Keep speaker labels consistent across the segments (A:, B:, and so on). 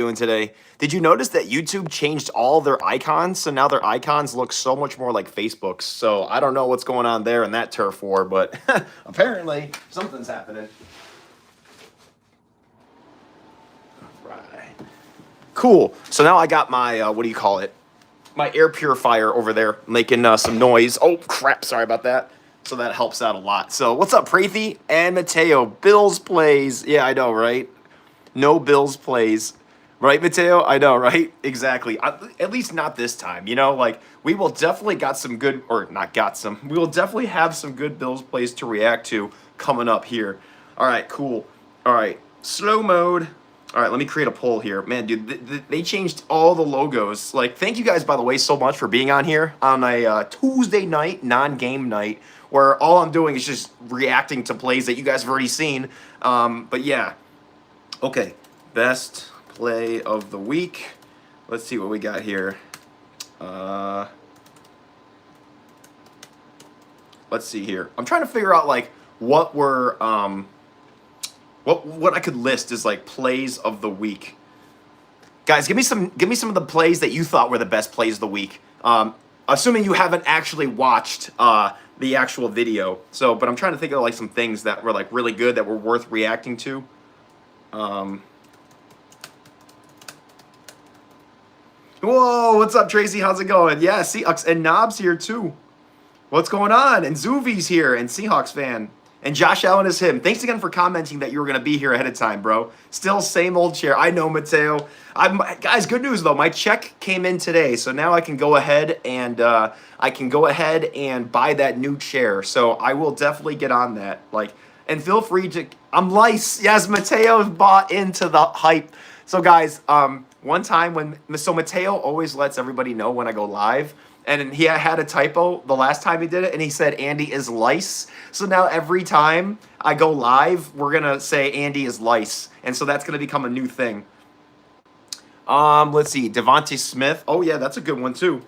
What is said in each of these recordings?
A: doing today? Did you notice that YouTube changed all their icons? So now their icons look so much more like Facebook's. So I don't know what's going on there in that turf war, but apparently something's happening. Right. Cool. So now I got my, what do you call it? My air purifier over there making some noise. Oh, crap. Sorry about that. So that helps out a lot. So what's up, Prathi and Mateo? Bills plays. Yeah, I know, right? No Bills plays. Right, Mateo? I know, right? Exactly. At least not this time. You know, like we will definitely got some good, or not got some. We will definitely have some good Bills plays to react to coming up here. All right, cool. All right, slow mode. All right, let me create a poll here. Man, dude, they changed all the logos. Like, thank you guys, by the way, so much for being on here on a Tuesday night, non-game night, where all I'm doing is just reacting to plays that you guys have already seen. But yeah, okay, best play of the week. Let's see what we got here. Let's see here. I'm trying to figure out like what were what I could list as like plays of the week. Guys, give me some of the plays that you thought were the best plays of the week. Assuming you haven't actually watched the actual video. So, but I'm trying to think of like some things that were like really good that were worth reacting to. Whoa, what's up, Tracy? How's it going? Yeah, Seahawks and Knobs here too. What's going on? And Zuvi's here, and Seahawks fan. And Josh Allen is him. Thanks again for commenting that you were going to be here ahead of time, bro. Still same old chair. I know, Mateo. Guys, good news, though. My check came in today, so now I can go ahead and buy that new chair. So I will definitely get on that. Like, and feel free to... I'm lice. Yes, Mateo bought into the hype. So, guys, one time when... So Mateo always lets everybody know when I go live. And he had a typo the last time he did it, and he said Andy is lice. So now every time I go live, we're going to say Andy is lice. And so that's going to become a new thing. Let's see. Devontae Smith. Oh, yeah, that's a good one, too.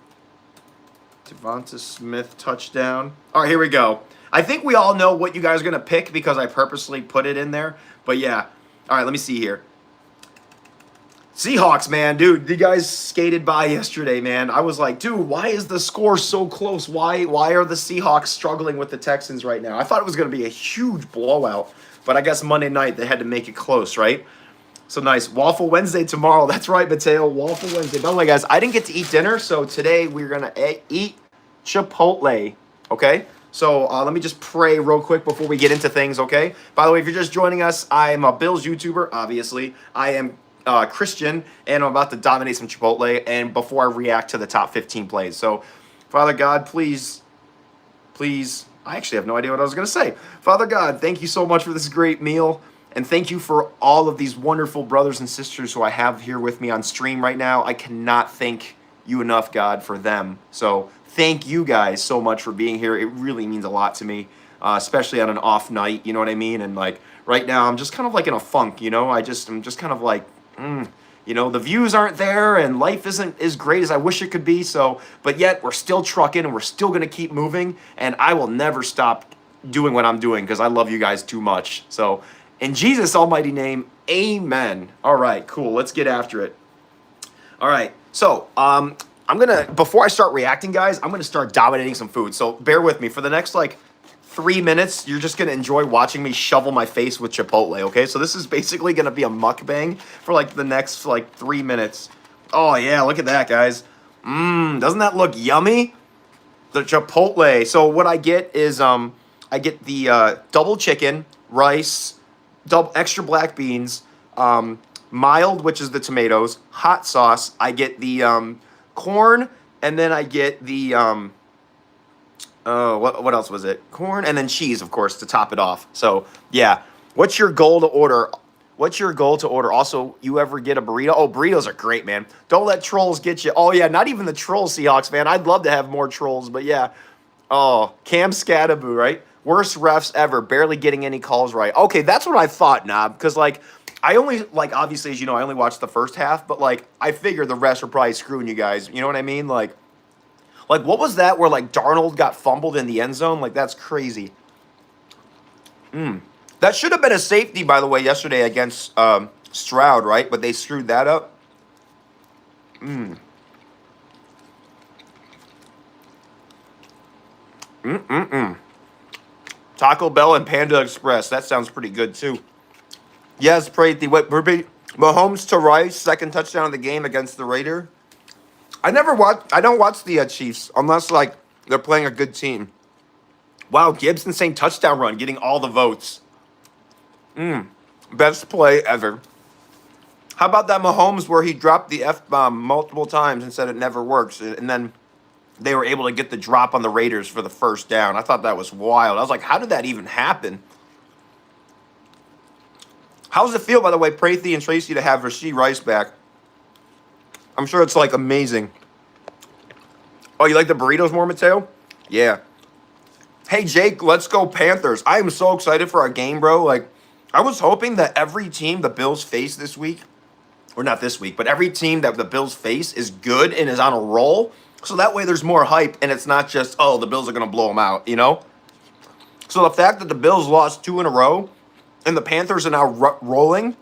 A: Devontae Smith touchdown. All right, here we go. I think we all know what you guys are going to pick because I purposely put it in there. But, yeah. All right, let me see here. Seahawks, man, dude, you guys skated by yesterday, man. I was like, dude, why is the score so close? Why are the Seahawks struggling with the Texans right now? I thought it was going to be a huge blowout, but I guess Monday night they had to make it close, right? So nice. Waffle Wednesday tomorrow. That's right, Mateo. Waffle Wednesday. By the way, guys, I didn't get to eat dinner, so today we're going to eat Chipotle, okay? So let me just pray real quick before we get into things, okay? By the way, if you're just joining us, I'm a Bills YouTuber, obviously. I am Christian, and I'm about to dominate some Chipotle, and before I react to the top 15 plays. So, Father God, please, I actually have no idea what I was going to say. Father God, thank you so much for this great meal, and thank you for all of these wonderful brothers and sisters who I have here with me on stream right now. I cannot thank you enough, God, for them. So, thank you guys so much for being here. It really means a lot to me, especially on an off night, you know what I mean? And like, right now, I'm just kind of like in a funk, you know? I'm just kind of like, you know, the views aren't there and life isn't as great as I wish it could be. So, but yet we're still trucking and we're still going to keep moving. And I will never stop doing what I'm doing because I love you guys too much. So in Jesus' almighty name, amen. All right, cool. Let's get after it. All right. So, before I start reacting, guys, I'm going to start dominating some food. So bear with me for the next 3 minutes. You're just going to enjoy watching me shovel my face with Chipotle, okay? So this is basically going to be a mukbang for the next 3 minutes. Oh yeah, look at that, guys. Doesn't that look yummy? The Chipotle. So what I get is I get the double chicken, rice, double extra black beans, mild, which is the tomatoes, hot sauce. I get the corn, and then I get the what else was it? Corn and then cheese, of course, to top it off. So, yeah. What's your goal to order? Also, you ever get a burrito? Oh, burritos are great, man. Don't let trolls get you. Oh, yeah, not even the trolls, Seahawks, man. I'd love to have more trolls, but yeah. Oh, Cam Scattaboo, right? Worst refs ever. Barely getting any calls right. Okay, that's what I thought, Knob, because, I only, obviously, as you know, I only watched the first half, but, I figured the refs were probably screwing you guys. You know what I mean? What was that where, Darnold got fumbled in the end zone? That's crazy. That should have been a safety, by the way, yesterday against Stroud, right? But they screwed that up. Taco Bell and Panda Express. That sounds pretty good too. Yes, Prathy. What? Mahomes to Rice, second touchdown of the game against the Raider. I never watch. I don't watch the Chiefs unless like they're playing a good team. Wow, Gibbs insane touchdown run, getting all the votes. Best play ever. How about that Mahomes where he dropped the F bomb multiple times and said it never works, and then they were able to get the drop on the Raiders for the first down. I thought that was wild. I was like, how did that even happen? How does it feel, by the way, Prathy and Tracy, to have Rashee Rice back? I'm sure it's like amazing. Oh, you like the burritos more, Mateo? Yeah. Hey, Jake, let's go Panthers. I am so excited for our game, bro. Like, I was hoping that every team the Bills face this week, or not this week, but every team that the Bills face is good and is on a roll. So that way there's more hype and it's not just, oh, the Bills are going to blow them out, you know? So the fact that the Bills lost 2 in a row and the Panthers are now rolling.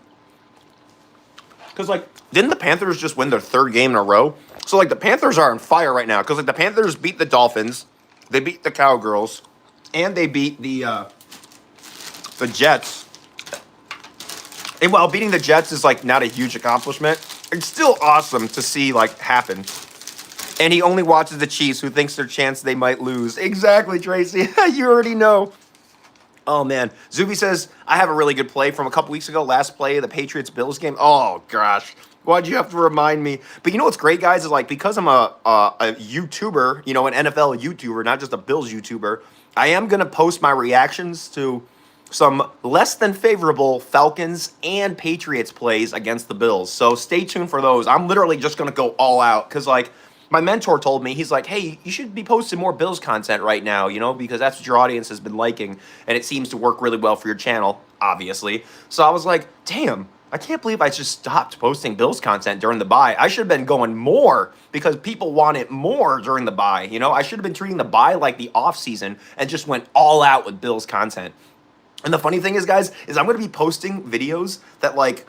A: Because, like, didn't the Panthers just win their 3rd game in a row? So, like, the Panthers are on fire right now. Because, like, the Panthers beat the Dolphins. They beat the Cowgirls. And they beat the Jets. And while beating the Jets is, like, not a huge accomplishment, it's still awesome to see, like, happen. And he only watches the Chiefs, who thinks their chance they might lose. Exactly, Tracy. You already know. Oh, man. Zuby says, I have a really good play from a couple weeks ago. Last play of the Patriots-Bills game. Oh, gosh. Why'd you have to remind me? But you know what's great, guys, is, like, because I'm a YouTuber, you know, an NFL YouTuber, not just a Bills YouTuber, I am going to post my reactions to some less than favorable Falcons and Patriots plays against the Bills. So stay tuned for those. I'm literally just going to go all out because, like, my mentor told me, he's like, hey, you should be posting more Bills content right now, you know, because that's what your audience has been liking, and it seems to work really well for your channel, obviously. So I was like, damn, I can't believe I just stopped posting Bills content during the bye. I should have been going more because people want it more during the bye, you know? I should have been treating the bye like the off season and just went all out with Bills content. And the funny thing is, guys, is I'm going to be posting videos that, like,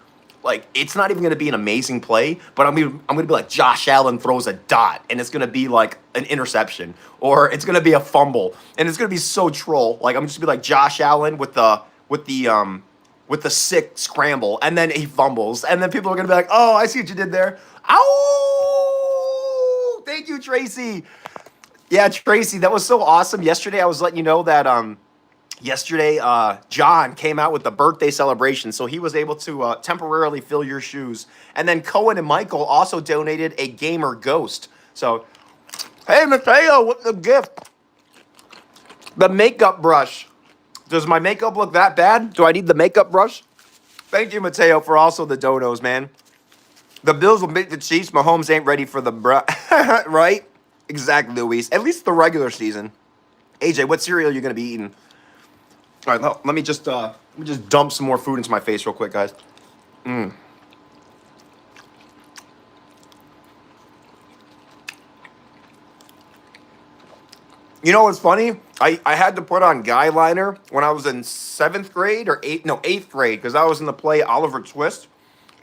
A: it's not even going to be an amazing play, but I'm going to be like, Josh Allen throws a dot, and it's going to be like an interception, or it's going to be a fumble, and it's going to be so troll. Like, I'm just going to be like Josh Allen with the sick scramble, and then he fumbles, and then people are going to be like, oh, I see what you did there. Ow! Thank you, Tracy. Yeah, Tracy, that was so awesome. Yesterday, I was letting you know that yesterday, John came out with the birthday celebration, so he was able to temporarily fill your shoes. And then Cohen and Michael also donated a gamer ghost. So, hey, Mateo, what's the gift? The makeup brush. Does my makeup look that bad? Do I need the makeup brush? Thank you, Mateo, for also the donos, man. The Bills will beat the Chiefs. Mahomes ain't ready for the right? Exactly, Luis. At least the regular season. AJ, what cereal are you going to be eating? All right, let me just dump some more food into my face real quick, guys. You know what's funny? I had to put on guy liner when I was in 7th grade or 8th grade, because I was in the play Oliver Twist,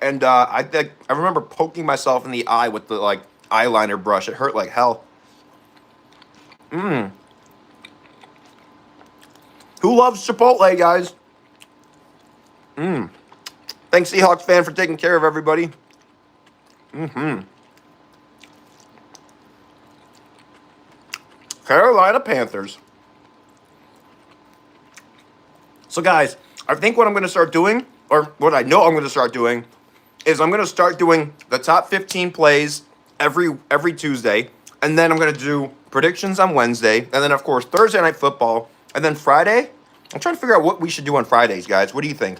A: and I remember poking myself in the eye with the like eyeliner brush. It hurt like hell. Who loves Chipotle, guys? Thanks, Seahawks fan, for taking care of everybody. Carolina Panthers. So, guys, I think what I'm going to start doing, or what I know I'm going to start doing, is I'm going to start doing the top 15 plays every Tuesday, and then I'm going to do predictions on Wednesday, and then, of course, Thursday Night Football. And then Friday, I'm trying to figure out what we should do on Fridays, guys. What do you think?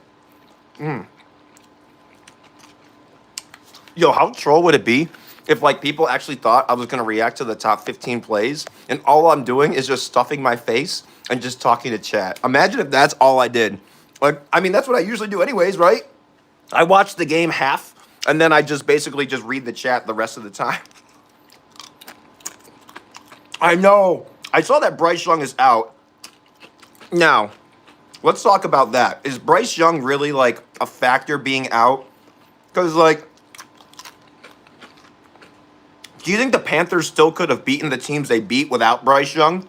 A: Yo, how troll would it be if, like, people actually thought I was going to react to the top 15 plays, and all I'm doing is just stuffing my face and just talking to chat? Imagine if that's all I did. Like, I mean, that's what I usually do anyways, right? I watch the game half, and then I just basically just read the chat the rest of the time. I know. I saw that Bryce Young is out. Now, let's talk about that. Is Bryce Young really, like, a factor being out? Because, like, Do you think the Panthers still could have beaten the teams they beat without Bryce Young?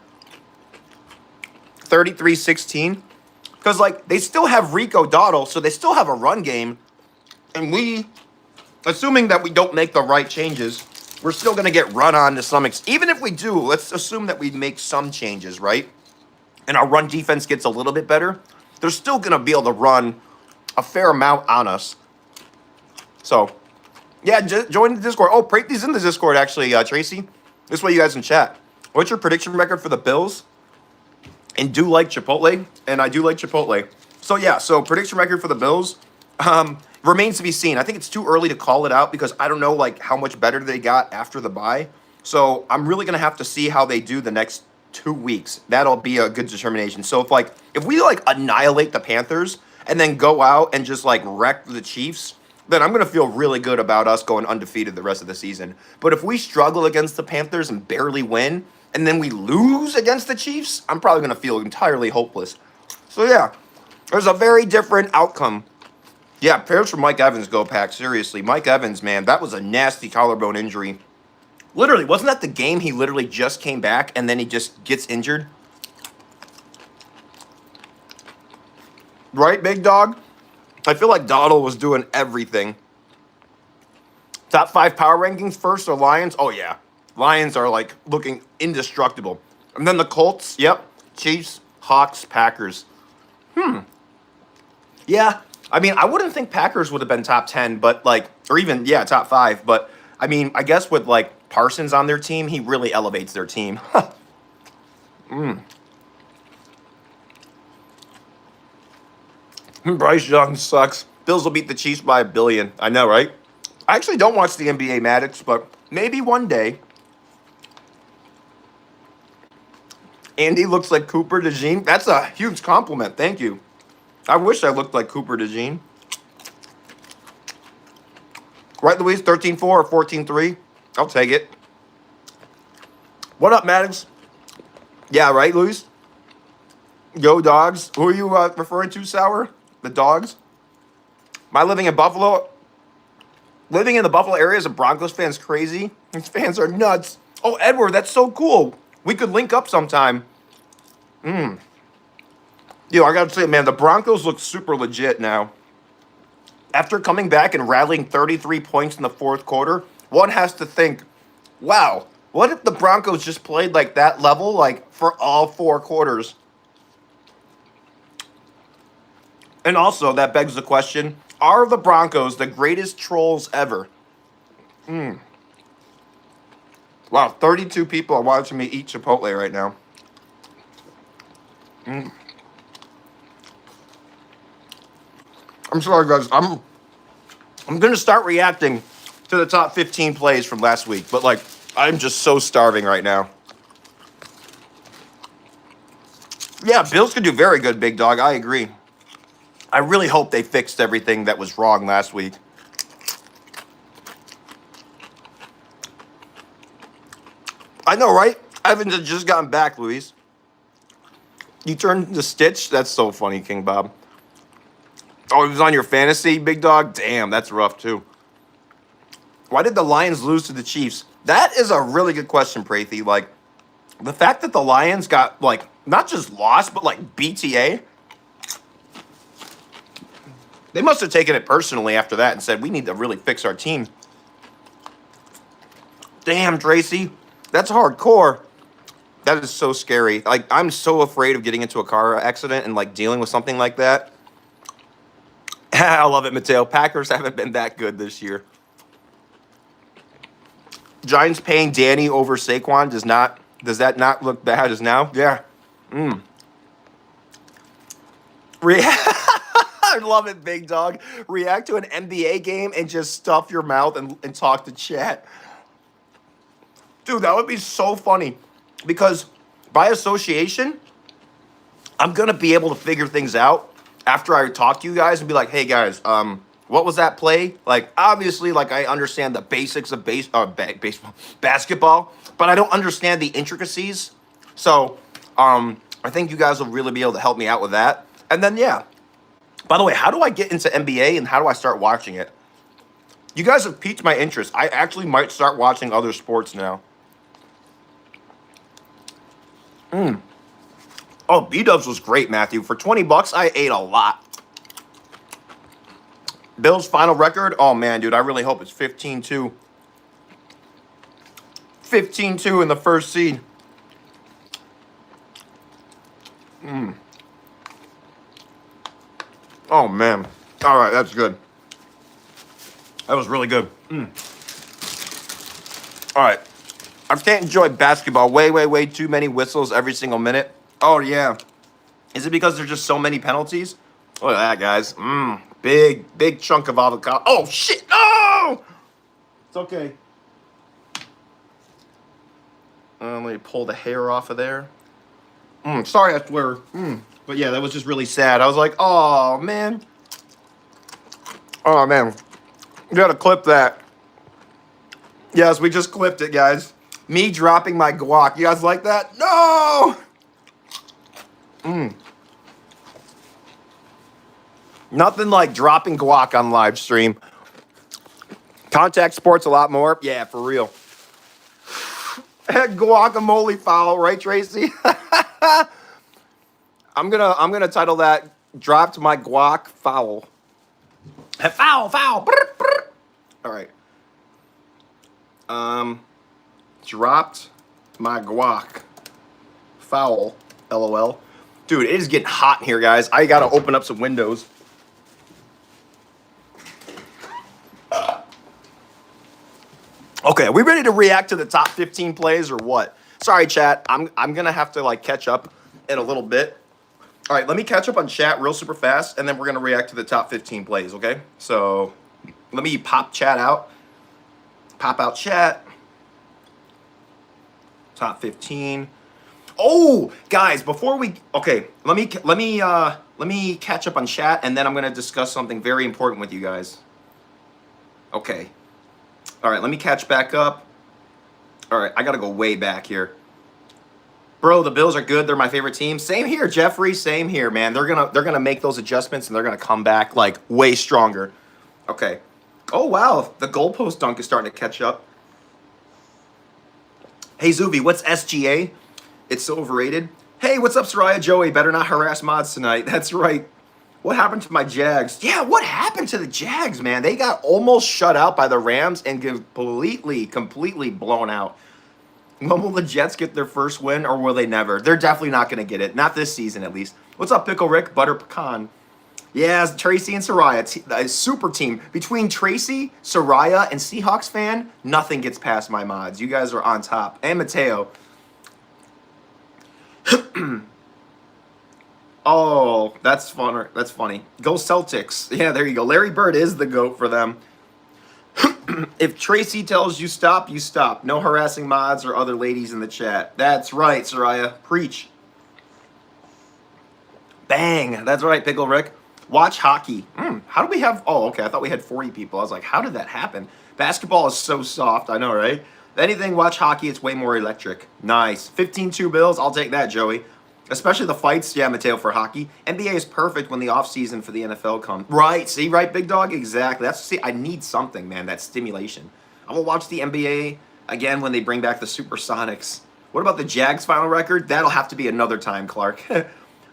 A: 33-16? Because, like, they still have Rico Dowdle, so they still have a run game. And we, assuming that we don't make the right changes, we're still going to get run on to some extent. Even if we do, let's assume that we make some changes, right? And our run defense gets a little bit better. They're still going to be able to run a fair amount on us. So, yeah, join the Discord. Oh, Praty's in the Discord, actually, Tracy. This way you guys can chat. What's your prediction record for the Bills? And do like Chipotle, and I do like Chipotle. So, yeah, so prediction record for the Bills remains to be seen. I think it's too early to call it out because I don't know, like, how much better they got after the bye. So, I'm really going to have to see how they do the next 2 weeks. That'll be a good determination. So, if we annihilate the Panthers and then go out and just, wreck the Chiefs, then I'm going to feel really good about us going undefeated the rest of the season. But if we struggle against the Panthers and barely win, and then we lose against the Chiefs, I'm probably going to feel entirely hopeless. So, yeah, there's a very different outcome. Yeah, prayers for Mike Evans, go Pack. Seriously, Mike Evans, man, that was a nasty collarbone injury. Literally, wasn't that the game he literally just came back and then he just gets injured? Right, big dog? I feel like Dowdle was doing everything. Top 5 power rankings first are Lions. Oh, yeah. Lions are, looking indestructible. And then the Colts, yep. Chiefs, Hawks, Packers. Yeah. I mean, I wouldn't think Packers would have been top 10, but, or even, yeah, top 5. But, I mean, I guess with, Parsons on their team, he really elevates their team. Bryce Young sucks. Bills will beat the Chiefs by 1 billion. I know, right? I actually don't watch the NBA, Maddox, but maybe one day. Andy looks like Cooper DeJean. That's a huge compliment. Thank you. I wish I looked like Cooper DeJean. Right, Louise? 13-4 or 14-3? I'll take it. What up, Maddox? Yeah, right, Louise? Go Dogs. Who are you referring to, Sour? The Dogs? Am I living in Buffalo? Living in the Buffalo area as a Broncos fan's crazy. These fans are nuts. Oh, Edward, that's so cool. We could link up sometime. Yo, I gotta say, man, the Broncos look super legit now. After coming back and rallying 33 points in the fourth quarter, one has to think, wow, what if the Broncos just played like that level, for all 4 quarters? And also, that begs the question, are the Broncos the greatest trolls ever? Wow, 32 people are watching me eat Chipotle right now. I'm sorry, guys. I'm going to start reacting to the top 15 plays from last week, but, I'm just so starving right now. Yeah, Bills could do very good, big dog. I agree. I really hope they fixed everything that was wrong last week. I know, right? Evans had just gotten back, Luis. You turned to Stitch? That's so funny, King Bob. Oh, he was on your fantasy, big dog? Damn, that's rough, too. Why did the Lions lose to the Chiefs? That is a really good question, Prathy. The fact that the Lions got, not just lost, but, BTA. They must have taken it personally after that and said, we need to really fix our team. Damn, Tracy. That's hardcore. That is so scary. I'm so afraid of getting into a car accident and, dealing with something like that. I love it, Mateo. Packers haven't been that good this year. Giants paying Danny over Saquon does that not look bad as now? Yeah. I love it, big dog. React to an NBA game and just stuff your mouth and talk to chat. Dude, that would be so funny. Because by association, I'm going to be able to figure things out after I talk to you guys and be like, hey, guys, what was that play? Obviously, I understand the basics of basketball, but I don't understand the intricacies. So, I think you guys will really be able to help me out with that. And then, yeah. By the way, how do I get into NBA and how do I start watching it?
B: You guys have piqued my interest. I actually might start watching other sports now. Oh, B-dubs was great, Matthew. For 20 bucks, I ate a lot. Bills' final record? Oh, man, dude, I really hope it's 15-2. 15-2 in the first seed. Oh, man. All right, that's good. That was really good. All right. I can't enjoy basketball. Way too many whistles every single minute. Oh, yeah. Is it because there's just so many penalties? Look at that, guys. Big chunk of avocado. Oh, shit. No! It's okay. Let me pull the hair off of there. Sorry, I swear. But yeah, that was just really sad. I was like, oh, man. Oh, man. You gotta clip that. Yes, we just clipped it, guys. Me dropping my guac. You guys like that? No! Nothing like dropping guac on live stream. Contact sports a lot more. Yeah, for real. Guacamole foul, right, Tracy? I'm gonna title that "Dropped My Guac Foul." Foul. Brr, brr. All right. Dropped my guac foul. LOL. Dude, it is getting hot in here, guys. I gotta open up some windows. Okay, are we ready to react to the top 15 plays or what? Sorry, chat. I'm gonna have to like catch up in a little bit. All right, let me catch up on chat real super fast, and then we're gonna react to the top 15 plays. Okay, so let me pop chat out. Pop out chat. Top 15. Oh, guys, before we let me catch up on chat, and then I'm gonna discuss something very important with you guys. Okay. All right, let me catch back up. All right, I gotta go way back here. Bro, the Bills are good. They're my favorite team. Same here, Jeffrey. Same here, man. They're gonna make those adjustments and they're gonna come back like way stronger. Okay. Oh wow, the goalpost dunk is starting to catch up. Hey Zuby, what's SGA? It's so overrated. Hey, what's up, Soraya Joey? Better not harass mods tonight. That's right. What happened to my Jags? Yeah, what happened to the Jags, man? They got almost shut out by the Rams and completely blown out. When will the Jets get their first win, or will they never? They're definitely not going to get it. Not this season, at least. What's up, Pickle Rick? Butter Pecan. Yeah, Tracy and Soraya. A super team. Between Tracy, Soraya, and Seahawks fan, nothing gets past my mods. You guys are on top. And Mateo. Oh, that's fun. That's funny. Go Celtics. Yeah, there you go. Larry Bird is the GOAT for them. If Tracy tells you stop, you stop. No harassing mods or other ladies in the chat. That's right, Soraya. Preach. Bang. That's right, Pickle Rick. Watch hockey. How do we have... Oh, okay. I thought we had 40 people. I was like, how did that happen? Basketball is so soft. I know, right? If anything, watch hockey. It's way more electric. Nice. 15-2 Bills. I'll take that, Joey. Especially the fights, yeah, Mateo, for hockey. NBA is perfect when the offseason for the NFL comes. Right, see, right, big dog? Exactly. I need something, man, that stimulation. I will watch the NBA again when they bring back the Supersonics. What about the Jags final record? That'll have to be another time, Clark.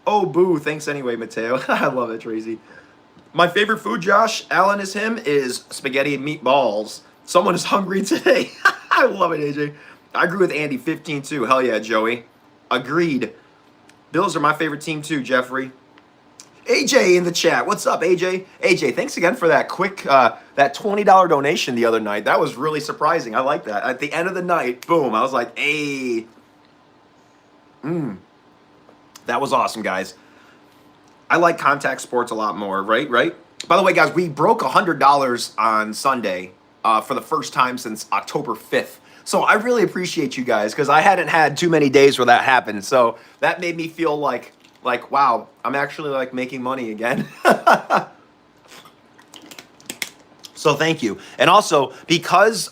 B: Oh, boo. Thanks anyway, Mateo. I love it, Tracy. My favorite food, Josh, Alan is him, is spaghetti and meatballs. Someone is hungry today. I love it, AJ. I agree with Andy, 15-2. Hell yeah, Joey. Agreed. Bills are my favorite team too, Jeffrey. AJ in the chat. What's up, AJ? AJ, thanks again for that quick, that $20 donation the other night. That was really surprising. I like that. At the end of the night, boom, I was like, hey. That was awesome, guys. I like contact sports a lot more, right? By the way, guys, we broke $100 on Sunday for the first time since October 5th. So I really appreciate you guys because I hadn't had too many days where that happened. So that made me feel like wow, I'm actually like making money again. So thank you. And also because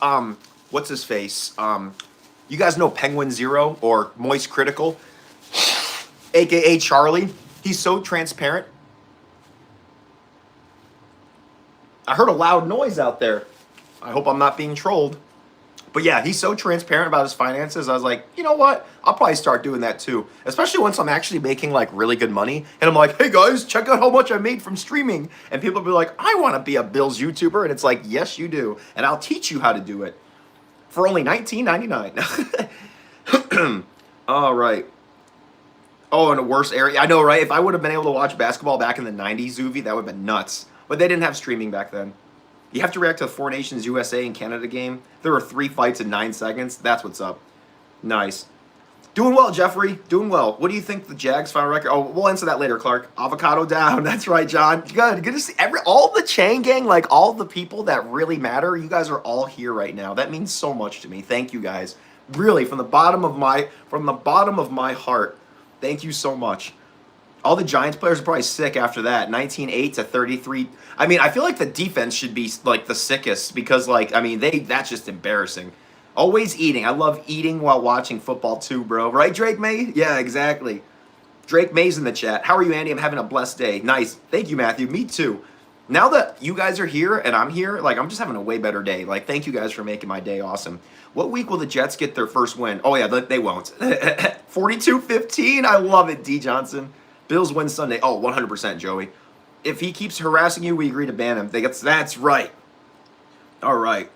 B: what's his face? You guys know Penguin Zero or Moist Critical, aka Charlie. He's so transparent. I heard a loud noise out there. I hope I'm not being trolled. But yeah, he's so transparent about his finances. I was like, you know what? I'll probably start doing that too. Especially once I'm actually making like really good money. And I'm like, hey guys, check out how much I made from streaming. And people will be like, I want to be a Bills YouTuber. And it's like, yes, you do. And I'll teach you how to do it for only $19.99. All right. Oh, in a worse area. I know, right? If I would have been able to watch basketball back in the 90s, Zuvi, that would have been nuts. But they didn't have streaming back then. You have to react to the Four Nations USA and Canada game. There were 3 fights in 9 seconds. That's what's up. Nice. Doing well, Jeffrey. Doing well. What do you think the Jags final record? Oh, we'll answer that later, Clark. Avocado down. That's right, John. Good. Good to see all the Chain Gang, like all the people that really matter. You guys are all here right now. That means so much to me. Thank you guys. Really, from the bottom of my heart. Thank you so much. All the Giants players are probably sick after that. 19-8 to 33. I mean, I feel like the defense should be like the sickest because, like, I mean, that's just embarrassing. Always eating. I love eating while watching football too, bro. Right, Drake May? Yeah, exactly. Drake May's in the chat. How are you, Andy? I'm having a blessed day. Nice. Thank you, Matthew. Me too. Now that you guys are here and I'm here, like, I'm just having a way better day. Like, thank you guys for making my day awesome. What week will the Jets get their first win? Oh, yeah, they won't. 42-15. I love it, D. Johnson. Bills win Sunday. Oh, 100%, Joey. If he keeps harassing you, we agree to ban him. That's right. All right.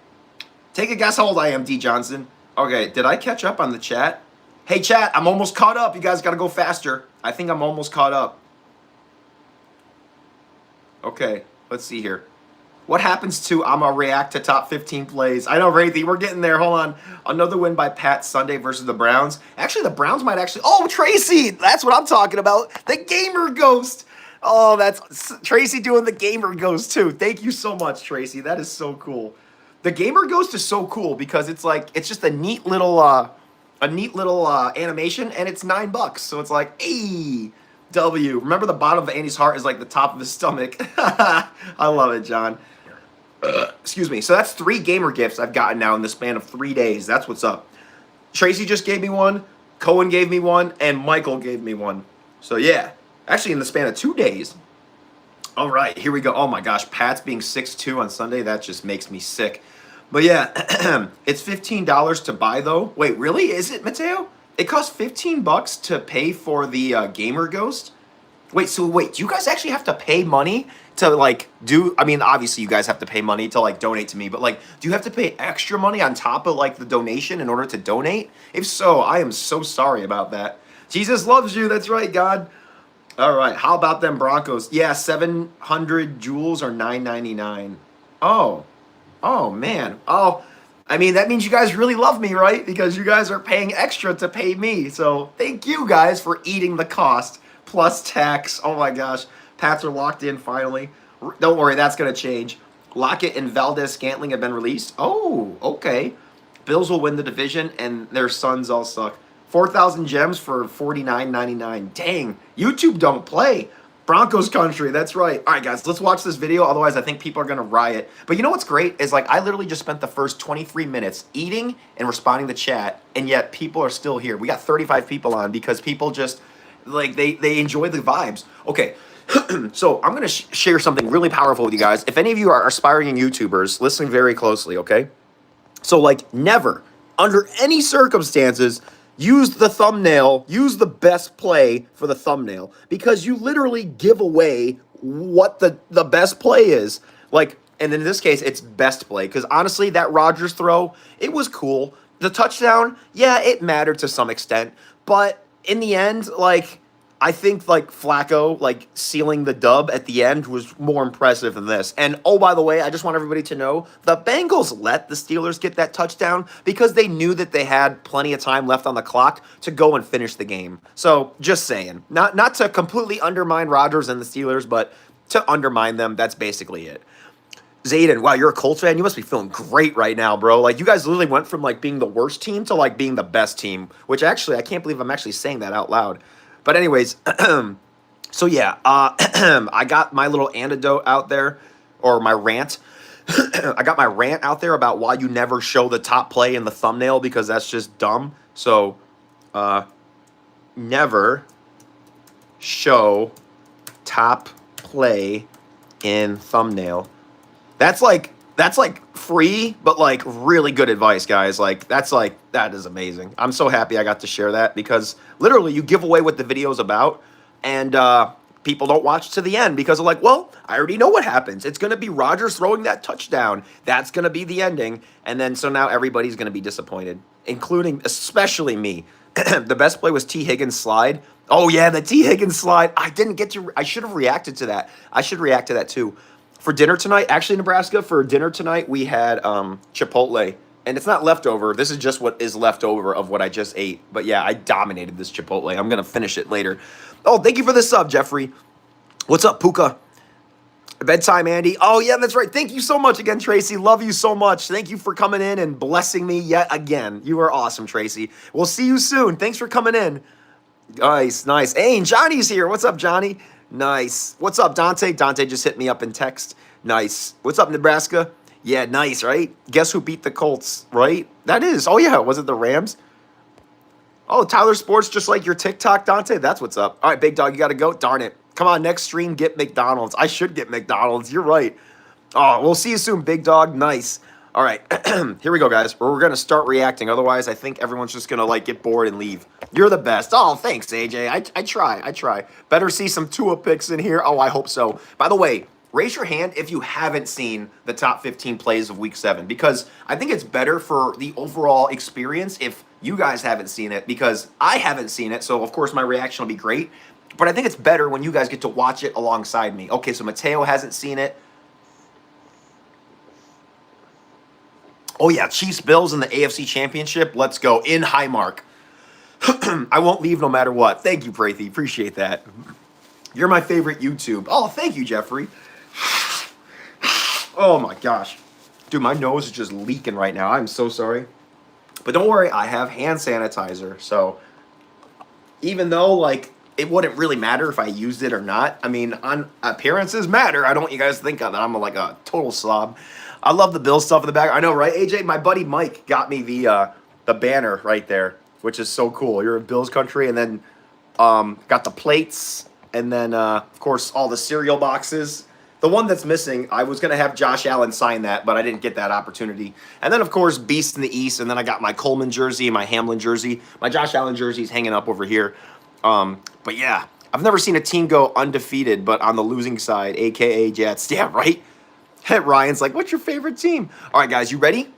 B: Take a guess how old I am, D. Johnson. Okay, did I catch up on the chat? Hey, chat, I'm almost caught up. You guys got to go faster. I think I'm almost caught up. Okay, let's see here. What happens to I'ma react to top 15 plays? I know, Wraithy, we're getting there. Hold on. Another win by Pat Sunday versus the Browns. Actually, the Browns might actually... Oh, Tracy! That's what I'm talking about. The Gamer Ghost. Oh, that's Tracy doing the Gamer Ghost, too. Thank you so much, Tracy. That is so cool. The Gamer Ghost is so cool because it's like... It's just a neat little animation, and it's $9. So it's like, hey, W. Remember the bottom of Andy's heart is like the top of his stomach. I love it, John. Excuse me. So that's 3 gamer gifts I've gotten now in the span of 3 days. That's what's up. Tracy just gave me one. Cohen gave me one. And Michael gave me one. So yeah. Actually in the span of 2 days. All right. Here we go. Oh my gosh. Pat's being 6'2" on Sunday. That just makes me sick. But yeah. It's $15 to buy though. Wait, really? Is it, Mateo? It costs $15 to pay for the Gamer Ghost? Wait, do you guys actually have to pay money to, like, do... I mean, obviously you guys have to pay money to, like, donate to me, but, like, do you have to pay extra money on top of, like, the donation in order to donate? If so, I am so sorry about that. Jesus loves you. That's right, God. All right, how about them Broncos? Yeah, 700 joules or $9.99. Oh, man. Oh, I mean, that means you guys really love me, right? Because you guys are paying extra to pay me. So thank you guys for eating the cost. Plus tax. Oh my gosh. Pats are locked in finally. Don't worry, that's going to change. Lockett and Valdez-Scantling have been released. Oh, okay. Bills will win the division, and their sons all suck. 4,000 gems for $49.99. Dang. YouTube don't play. Broncos country, that's right. All right, guys, let's watch this video. Otherwise, I think people are going to riot. But you know what's great is, like, I literally just spent the first 23 minutes eating and responding to chat, and yet people are still here. We got 35 people on because people just... like they enjoy the vibes. Okay, so I'm gonna share something really powerful with you guys. If any of you are aspiring YouTubers, listen very closely, okay? So, like, never, under any circumstances, use the thumbnail, use the best play for the thumbnail, because you literally give away what the best play is. Like, and in this case, it's best play, because honestly, that Rodgers throw, it was cool. The touchdown, yeah, it mattered to some extent, but in the end, like, I think, like, Flacco, like, sealing the dub at the end was more impressive than this. And, oh, by the way, I just want everybody to know, the Bengals let the Steelers get that touchdown because they knew that they had plenty of time left on the clock to go and finish the game. So, just saying. Not to completely undermine Rodgers and the Steelers, but to undermine them, that's basically it. Zayden, wow, you're a Colts fan? You must be feeling great right now, bro. Like, you guys literally went from, like, being the worst team to, like, being the best team, which actually, I can't believe I'm actually saying that out loud. But anyways, so yeah, I got my little antidote out there, or my rant. I got my rant out there about why you never show the top play in the thumbnail, because that's just dumb. So, never show top play in thumbnail. That's like That's like free, but like really good advice, guys. Like that is amazing. I'm so happy I got to share that because literally you give away what the video is about, and people don't watch to the end because they're like, well, I already know what happens. It's gonna be Rodgers throwing that touchdown. That's gonna be the ending, and then so now everybody's gonna be disappointed, including especially me. The best play was T. Higgins slide. Oh yeah, the T. Higgins slide. I didn't get to. I should have reacted to that. I should react to that too. For dinner tonight, actually, Nebraska, for dinner tonight, we had Chipotle. And it's not leftover. This is just what is left over of what I just ate. But yeah, I dominated this Chipotle. I'm going to finish it later. Oh, thank you for the sub, Jeffrey. What's up, Puka? Bedtime, Andy. Oh, yeah, that's right. Thank you so much again, Tracy. Love you so much. Thank you for coming in and blessing me yet again. You are awesome, Tracy. We'll see you soon. Thanks for coming in. Nice, nice. Hey, and Johnny's here. What's up, Johnny? Nice. What's up, Dante? Dante just hit me up in text. Nice. What's up, Nebraska? Yeah, nice, right? Guess who beat the Colts, right? That is. Oh, yeah. Was it the Rams? Oh, Tyler Sports, just like your TikTok, Dante. That's what's up. All right, big dog, you got to go. Darn it. Come on, next stream, get McDonald's. I should get McDonald's. You're right. Oh, we'll see you soon, big dog. Nice. All right, here we go, guys. We're going to start reacting. Otherwise, I think everyone's just going to, like, get bored and leave. You're the best. Oh, thanks, AJ. I try. Better see some Tua picks in here. Oh, I hope so. By the way, raise your hand if you haven't seen the top 15 plays of Week 7, because I think it's better for the overall experience if you guys haven't seen it, because I haven't seen it, so, of course, my reaction will be great. But I think it's better when you guys get to watch it alongside me. Okay, so Mateo hasn't seen it. Oh, yeah, Chiefs-Bills in the AFC Championship. Let's go. In Highmark. I won't leave no matter what. Thank you, Prathy. Appreciate that. You're my favorite YouTube. Oh, thank you, Jeffrey. Oh, my gosh. Dude, my nose is just leaking right now. I'm so sorry. But don't worry, I have hand sanitizer. So even though, like, it wouldn't really matter if I used it or not. I mean, on appearances matter. I don't want you guys to think that I'm like a total slob. I love the Bill stuff in the back. I know, right, AJ? My buddy Mike got me the banner right there, which is so cool. You're in Bills country, and then got the plates, and then, of course, all the cereal boxes. The one that's missing, I was going to have Josh Allen sign that, but I didn't get that opportunity. And then, of course, Beast in the East, and then I got my Coleman jersey and my Hamlin jersey. My Josh Allen jersey is hanging up over here. But, yeah, I've never seen a team go undefeated, but on the losing side, a.k.a. Jets. Yeah, right? Ryan's like, what's your favorite team? All right, guys, you ready?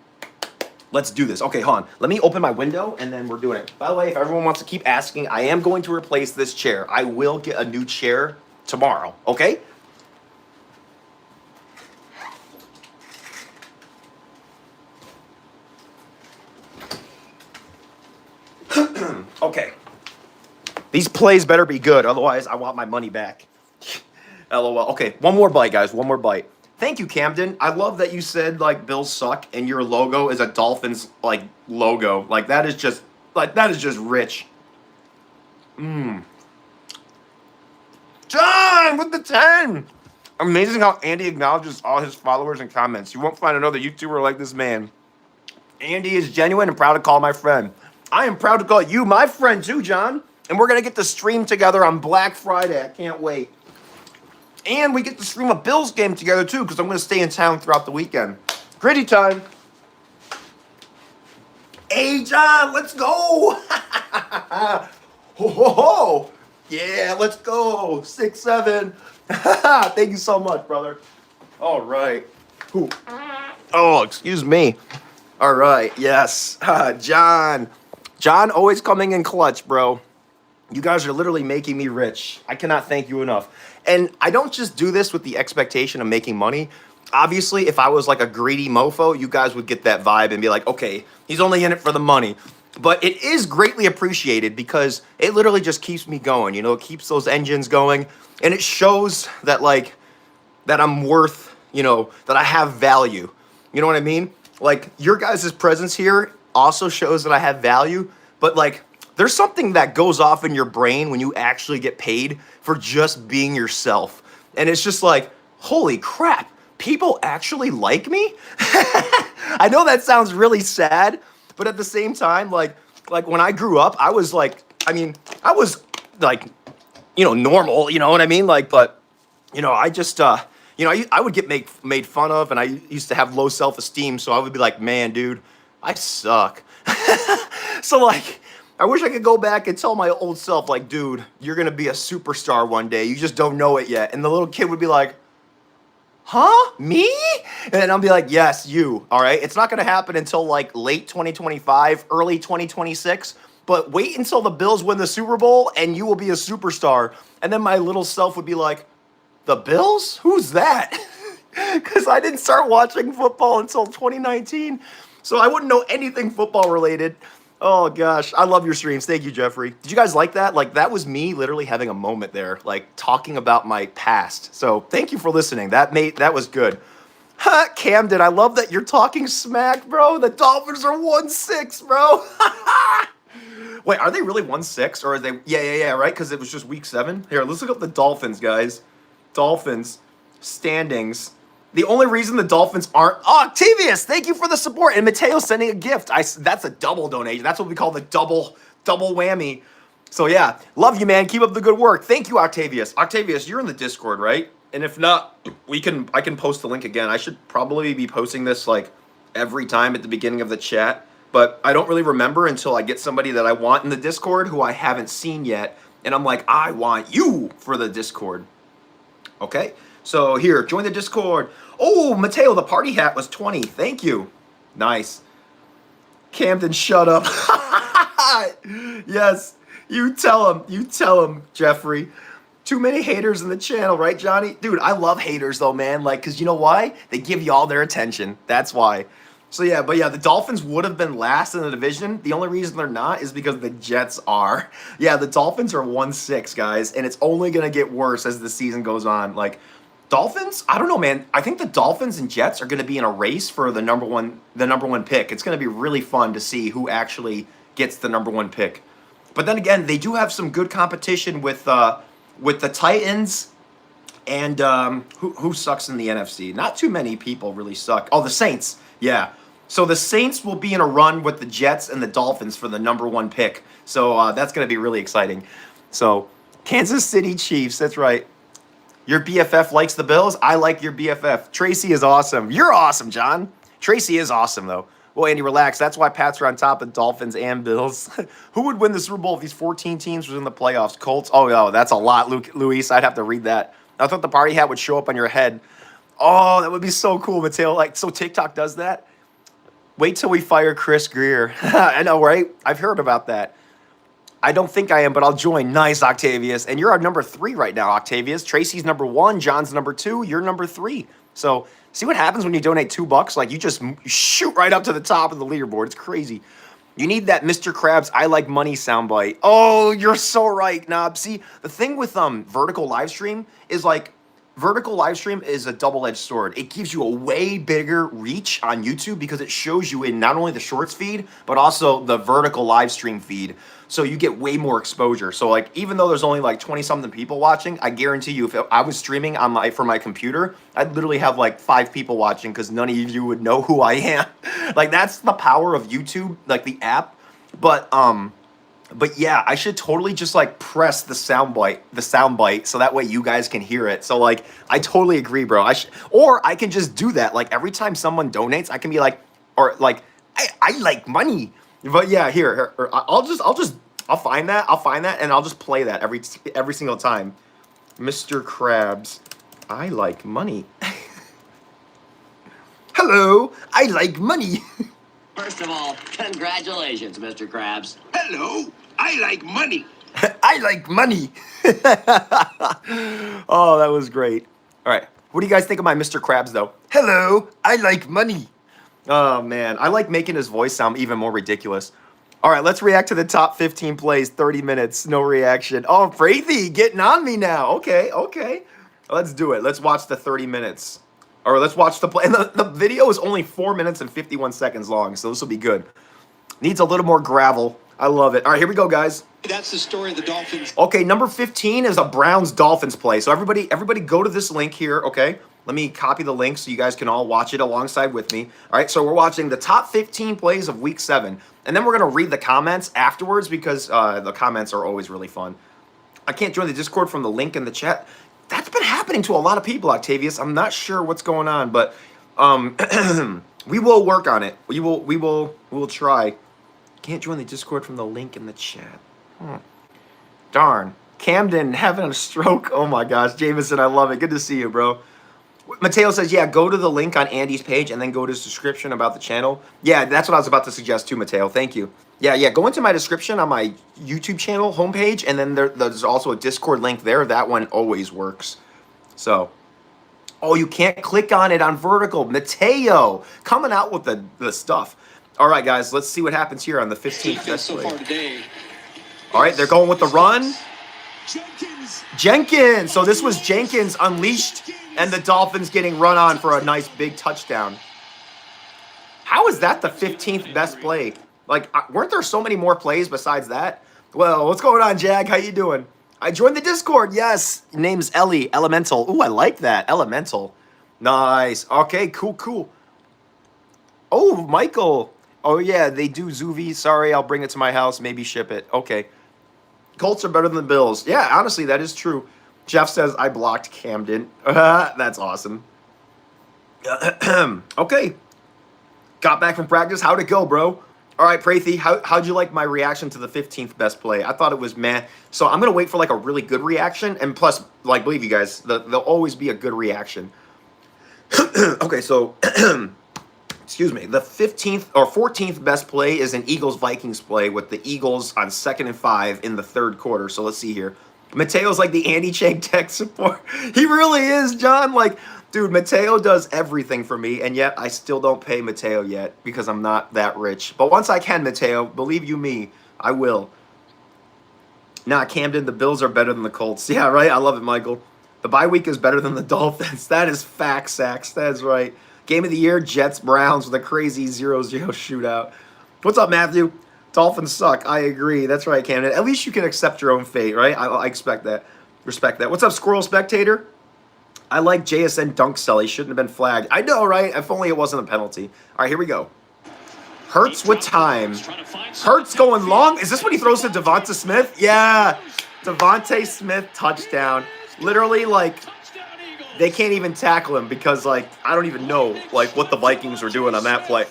B: Let's do this. Okay, hold on. Let me open my window, and then we're doing it. By the way, if everyone wants to keep asking, I am going to replace this chair. I will get a new chair tomorrow, okay? Okay. These plays better be good, otherwise I want my money back. LOL. Okay, one more bite, guys. One more bite. Thank you, Camden. I love that you said, like, Bills suck, and your logo is a Dolphins, like, logo. Like, that is just rich. John, with the 10! Amazing how Andy acknowledges all his followers and comments. You won't find another YouTuber like this man. Andy is genuine and proud to call my friend. I am proud to call you my friend, too, John. And we're going to get to stream together on Black Friday. I can't wait. And we get to stream a Bills game together, too, because I'm going to stay in town throughout the weekend. Gritty time. Hey, John, let's go. Ho, ho, ho. Yeah, let's go. 6-7. Thank you so much, brother. All right. Ooh. Oh, excuse me. All right, yes. John. John always coming in clutch, bro. You guys are literally making me rich. I cannot thank you enough. And I don't just do this with the expectation of making money. Obviously, if I was like a greedy mofo, you guys would get that vibe and be like, okay, he's only in it for the money. But it is greatly appreciated because it literally just keeps me going. You know, it keeps those engines going. And it shows that, like, that I'm worth, you know, that I have value. You know what I mean? Like, your guys' presence here also shows that I have value. But, like, there's something that goes off in your brain when you actually get paid for just being yourself. And it's just like, holy crap, people actually like me? I know that sounds really sad, but at the same time, like when I grew up, I was like, I was like, you know, normal, you know what I mean? Like, but, you know, I just, You know, I would get made fun of, and I used to have low self-esteem, so I would be like, man, dude, I suck. So, like, I wish I could go back and tell my old self, like, dude, you're going to be a superstar one day. You just don't know it yet. And the little kid would be like, huh? Me? And then I'll be like, yes, you. All right. It's not going to happen until like late 2025, early 2026. But wait until the Bills win the Super Bowl and you will be a superstar. And then my little self would be like, the Bills? Who's that? Because I didn't start watching football until 2019. So I wouldn't know anything football related. Oh gosh, I love your streams. Thank you, Jeffrey. Did you guys like that? Like, that was me literally having a moment there, like talking about my past. So thank you for listening. That was good. Ha, Camden, I love that you're talking smack, bro. The Dolphins are 1-6, bro. Wait, are they really 1-6 or are they? Yeah, right. Because it was just week 7. Here, let's look up the Dolphins, guys. Dolphins standings. The only reason the Dolphins aren't... Oh, Octavius, thank you for the support. And Mateo sending a gift. That's a double donation. That's what we call the double whammy. So, yeah, love you, man. Keep up the good work. Thank you, Octavius. Octavius, you're in the Discord, right? And if not, I can post the link again. I should probably be posting this, like, every time at the beginning of the chat. But I don't really remember until I get somebody that I want in the Discord who I haven't seen yet. And I'm like, I want you for the Discord. Okay? So here, join the Discord. Oh, Mateo, the party hat was 20. Thank you. Nice. Camden, shut up. Yes, you tell him. You tell him, Jeffrey. Too many haters in the channel, right, Johnny? Dude, I love haters, though, man. Like, because you know why? They give you all their attention. That's why. So, yeah, but yeah, the Dolphins would have been last in the division. The only reason they're not is because the Jets are. Yeah, the Dolphins are 1-6, guys, and it's only going to get worse as the season goes on. Like, Dolphins? I don't know, man. I think the Dolphins and Jets are going to be in a race for the number one pick. It's going to be really fun to see who actually gets the number 1 pick. But then again, they do have some good competition with the Titans and who sucks in the NFC. Not too many people really suck. Oh, the Saints. Yeah. So the Saints will be in a run with the Jets and the Dolphins for the number 1 pick. So that's going to be really exciting. So Kansas City Chiefs. That's right. Your BFF likes the Bills? I like your BFF. Tracy is awesome. You're awesome, John. Tracy is awesome, though. Well, Andy, relax. That's why Pats are on top of Dolphins and Bills. Who would win the Super Bowl if these 14 teams was in the playoffs? Colts? Oh, that's a lot, Luis. I'd have to read that. I thought the party hat would show up on your head. Oh, that would be so cool, Mateo. Like, so TikTok does that? Wait till we fire Chris Greer. I know, right? I've heard about that. I don't think I am, but I'll join. Nice, Octavius. And you're our number 3 right now, Octavius. Tracy's number 1. John's number 2. You're number 3. So see what happens when you donate $2? Like, you just shoot right up to the top of the leaderboard. It's crazy. You need that Mr. Krabs I like money soundbite. Oh, you're so right, Knob. See, the thing with vertical live stream is like, vertical live stream is a double-edged sword. It gives you a way bigger reach on YouTube because it shows you in not only the shorts feed, but also the vertical live stream feed. So you get way more exposure. So like, even though there's only like 20-something people watching, I guarantee you if I was streaming on from my computer, I'd literally have like 5 people watching because none of you would know who I am. Like, that's the power of YouTube, like the app. But yeah, I should totally just like press the soundbite so that way you guys can hear it. So like, I totally agree, bro. Or I can just do that. Like, every time someone donates, I can be like, or like, I like money. But yeah, here I'll find that and I'll just play that every single time. Mr. Krabs, I like money. Hello, I like money.
C: First of all, congratulations, Mr. Krabs.
D: Hello, I like money.
B: I like money. Oh, that was great. All right, what do you guys think of my Mr. Krabs, though? Hello, I like money. Oh, man, I like making his voice sound even more ridiculous. All right, let's react to the top 15 plays, 30 minutes, no reaction. Oh, Prathy, getting on me now. Okay. Let's do it. Let's watch the 30 minutes. Or let's watch the play. And the video is only 4 minutes and 51 seconds long, so this will be good. Needs a little more gravel. I love it. All right, here we go, guys.
D: That's the story of the Dolphins.
B: Okay, number 15 is a Browns-Dolphins play. So everybody go to this link here, okay? Let me copy the link so you guys can all watch it alongside with me. All right, so we're watching the top 15 plays of Week 7. And then we're going to read the comments afterwards because the comments are always really fun. I can't join the Discord from the link in the chat. That's been happening. happening to a lot of people, Octavius. I'm not sure what's going on, but we will work on it. We will try. Can't join the Discord from the link in the chat. Darn. Camden having a stroke. Oh my gosh, Jameson, I love it. Good to see you, bro. Mateo says, yeah, go to the link on Andy's page and then go to his description about the channel. Yeah, that's what I was about to suggest too, Mateo. Thank you. Yeah, go into my description on my YouTube channel homepage, and then there's also a Discord link there. That one always works. So, oh, you can't click on it on vertical. Mateo, coming out with the stuff. All right, guys, let's see what happens here on the 15th best
D: so
B: play.
D: far today.
B: All right, they're going with the run.
D: Jenkins.
B: Jenkins. So this was Jenkins unleashed, and the Dolphins getting run on for a nice big touchdown. How is that the 15th best play? Like, weren't there so many more plays besides that? Well, what's going on, Jag? How you doing? I joined the Discord. Yes. Name's Ellie. Elemental. Ooh, I like that. Elemental. Nice. Okay, cool. Oh, Michael. Oh, yeah, they do Zuvi. Sorry, I'll bring it to my house. Maybe ship it. Okay. Colts are better than the Bills. Yeah, honestly, that is true. Jeff says, I blocked Camden. That's awesome. Okay. Got back from practice. How'd it go, bro? All right, Prathi, how'd you like my reaction to the 15th best play? I thought it was meh. So I'm going to wait for like a really good reaction. And plus, like, believe you guys, there'll always be a good reaction. Okay, so, excuse me. The 15th or 14th best play is an Eagles-Vikings play with the Eagles on 2nd and 5 in the third quarter. So let's see here. Mateo's like the Andy Chang tech support. He really is, John. Like, dude, Mateo does everything for me, and yet I still don't pay Mateo yet because I'm not that rich. But once I can, Mateo, believe you me, I will. Nah, Camden, the Bills are better than the Colts. Yeah, right? I love it, Michael. The bye week is better than the Dolphins. That is facts, Sacks. That is right. Game of the year, Jets-Browns with a crazy 0-0 shootout. What's up, Matthew? Dolphins suck. I agree. That's right, Camden. At least you can accept your own fate, right? I expect that. Respect that. What's up, Squirrel Spectator? I like JSN dunk cell. He shouldn't have been flagged. I know, right? If only it wasn't a penalty. All right, here we go. Hurts with time. Hurts going long. Is this what he throws to Devonta Smith? Yeah. Devonta Smith touchdown. Literally, like, they can't even tackle him because, like, I don't even know, like, what the Vikings were doing on that play.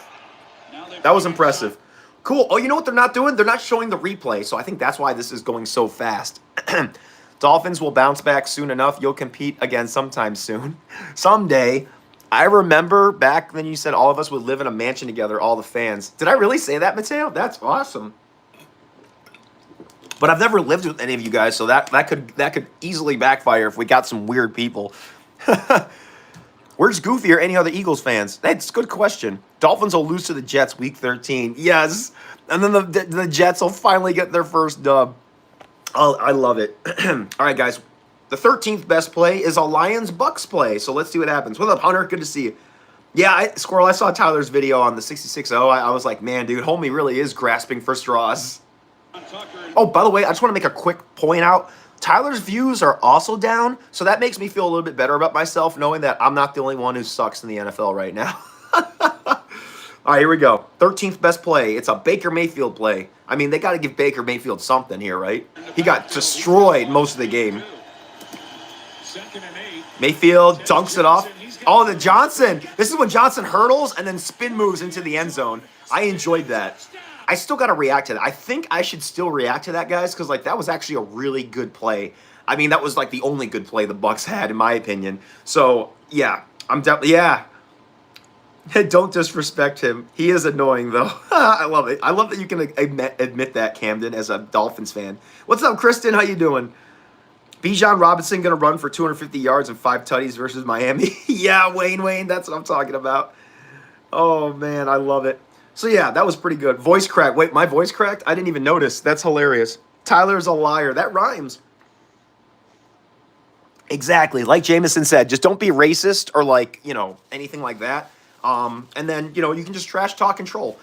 B: That was impressive. Cool. Oh, you know what they're not doing? They're not showing the replay, so I think that's why this is going so fast. Dolphins will bounce back soon enough. You'll compete again sometime soon. Someday. I remember back then you said all of us would live in a mansion together, all the fans. Did I really say that, Mateo? That's awesome. But I've never lived with any of you guys, so that could easily backfire if we got some weird people. Where's Goofy or any other Eagles fans? That's a good question. Dolphins will lose to the Jets week 13. Yes. And then the Jets will finally get their first dub. Oh, I love it. All right, guys. The 13th best play is a Lions-Bucks play. So let's see what happens. What's up, Hunter? Good to see you. Yeah, Squirrel, I saw Tyler's video on the 66-0. I was like, man, dude, homie really is grasping for straws. Oh, by the way, I just want to make a quick point out. Tyler's views are also down, so that makes me feel a little bit better about myself, knowing that I'm not the only one who sucks in the NFL right now. All right, here we go. 13th best play. It's a Baker Mayfield play. I mean, they got to give Baker Mayfield something here, right? He got destroyed most of the game. Mayfield dunks it off. Oh, the Johnson. This is when Johnson hurdles and then spin moves into the end zone. I enjoyed that. I still got to react to that. I think I should still react to that, guys, because, like, that was actually a really good play. I mean, that was, like, the only good play the Bucs had, in my opinion. So, yeah, I'm definitely, yeah. Don't disrespect him. He is annoying, though. I love it. I love that you can admit that, Camden, as a Dolphins fan. What's up, Kristen? How you doing? Bijan Robinson going to run for 250 yards and 5 tutties versus Miami. Yeah, Wayne, that's what I'm talking about. Oh, man, I love it. So, yeah, that was pretty good. Voice crack. Wait, my voice cracked? I didn't even notice. That's hilarious. Tyler's a liar. That rhymes. Exactly. Like Jameson said, just don't be racist or, like, you know, anything like that. And then, you know, you can just trash talk and troll.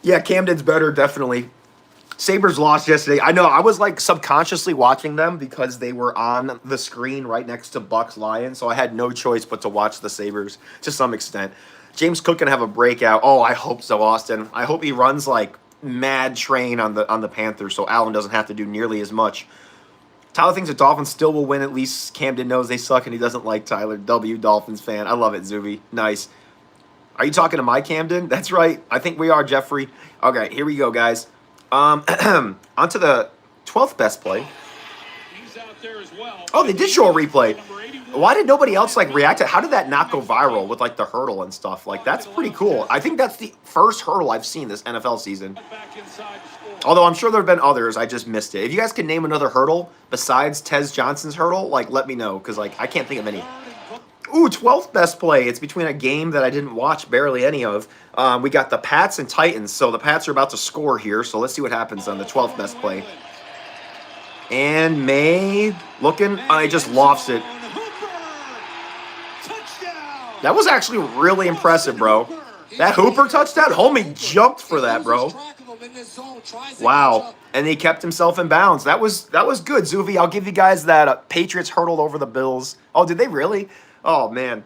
B: Yeah, Camden's better, definitely. Sabres lost yesterday. I know, I was like subconsciously watching them because they were on the screen right next to Bucks Lions, so I had no choice but to watch the Sabres to some extent. James Cook can have a breakout. Oh, I hope so, Austin. I hope he runs like mad train on the Panthers, so Allen doesn't have to do nearly as much. Tyler thinks the Dolphins still will win. At least Camden knows they suck and he doesn't like Tyler. W Dolphins fan. I love it, Zuby. Nice. Are you talking to my Camden? That's right. I think we are, Jeffrey. Okay, here we go, guys. On to the 12th best play.
D: He's out there as well.
B: Oh, they did show a replay. Why did nobody else like react to it? How did that not go viral with like the hurdle and stuff? Like that's pretty cool. I think that's the first hurdle I've seen this NFL season.
D: Back inside the score.
B: Although I'm sure there have been others, I just missed it. If you guys can name another hurdle besides Tez Johnson's hurdle, like let me know because like I can't think of any. Ooh, 12th best play. It's between a game that I didn't watch barely any of. We got the Pats and Titans. So the Pats are about to score here. So let's see what happens on the 12th best play. And May looking, I just lofts it. That was actually really impressive, bro. That Hooper touchdown, homie jumped for that, bro. Wow. And he kept himself in bounds. That was good, Zuvi. I'll give you guys that. Patriots hurdled over the Bills. Oh, did they really? Oh, man.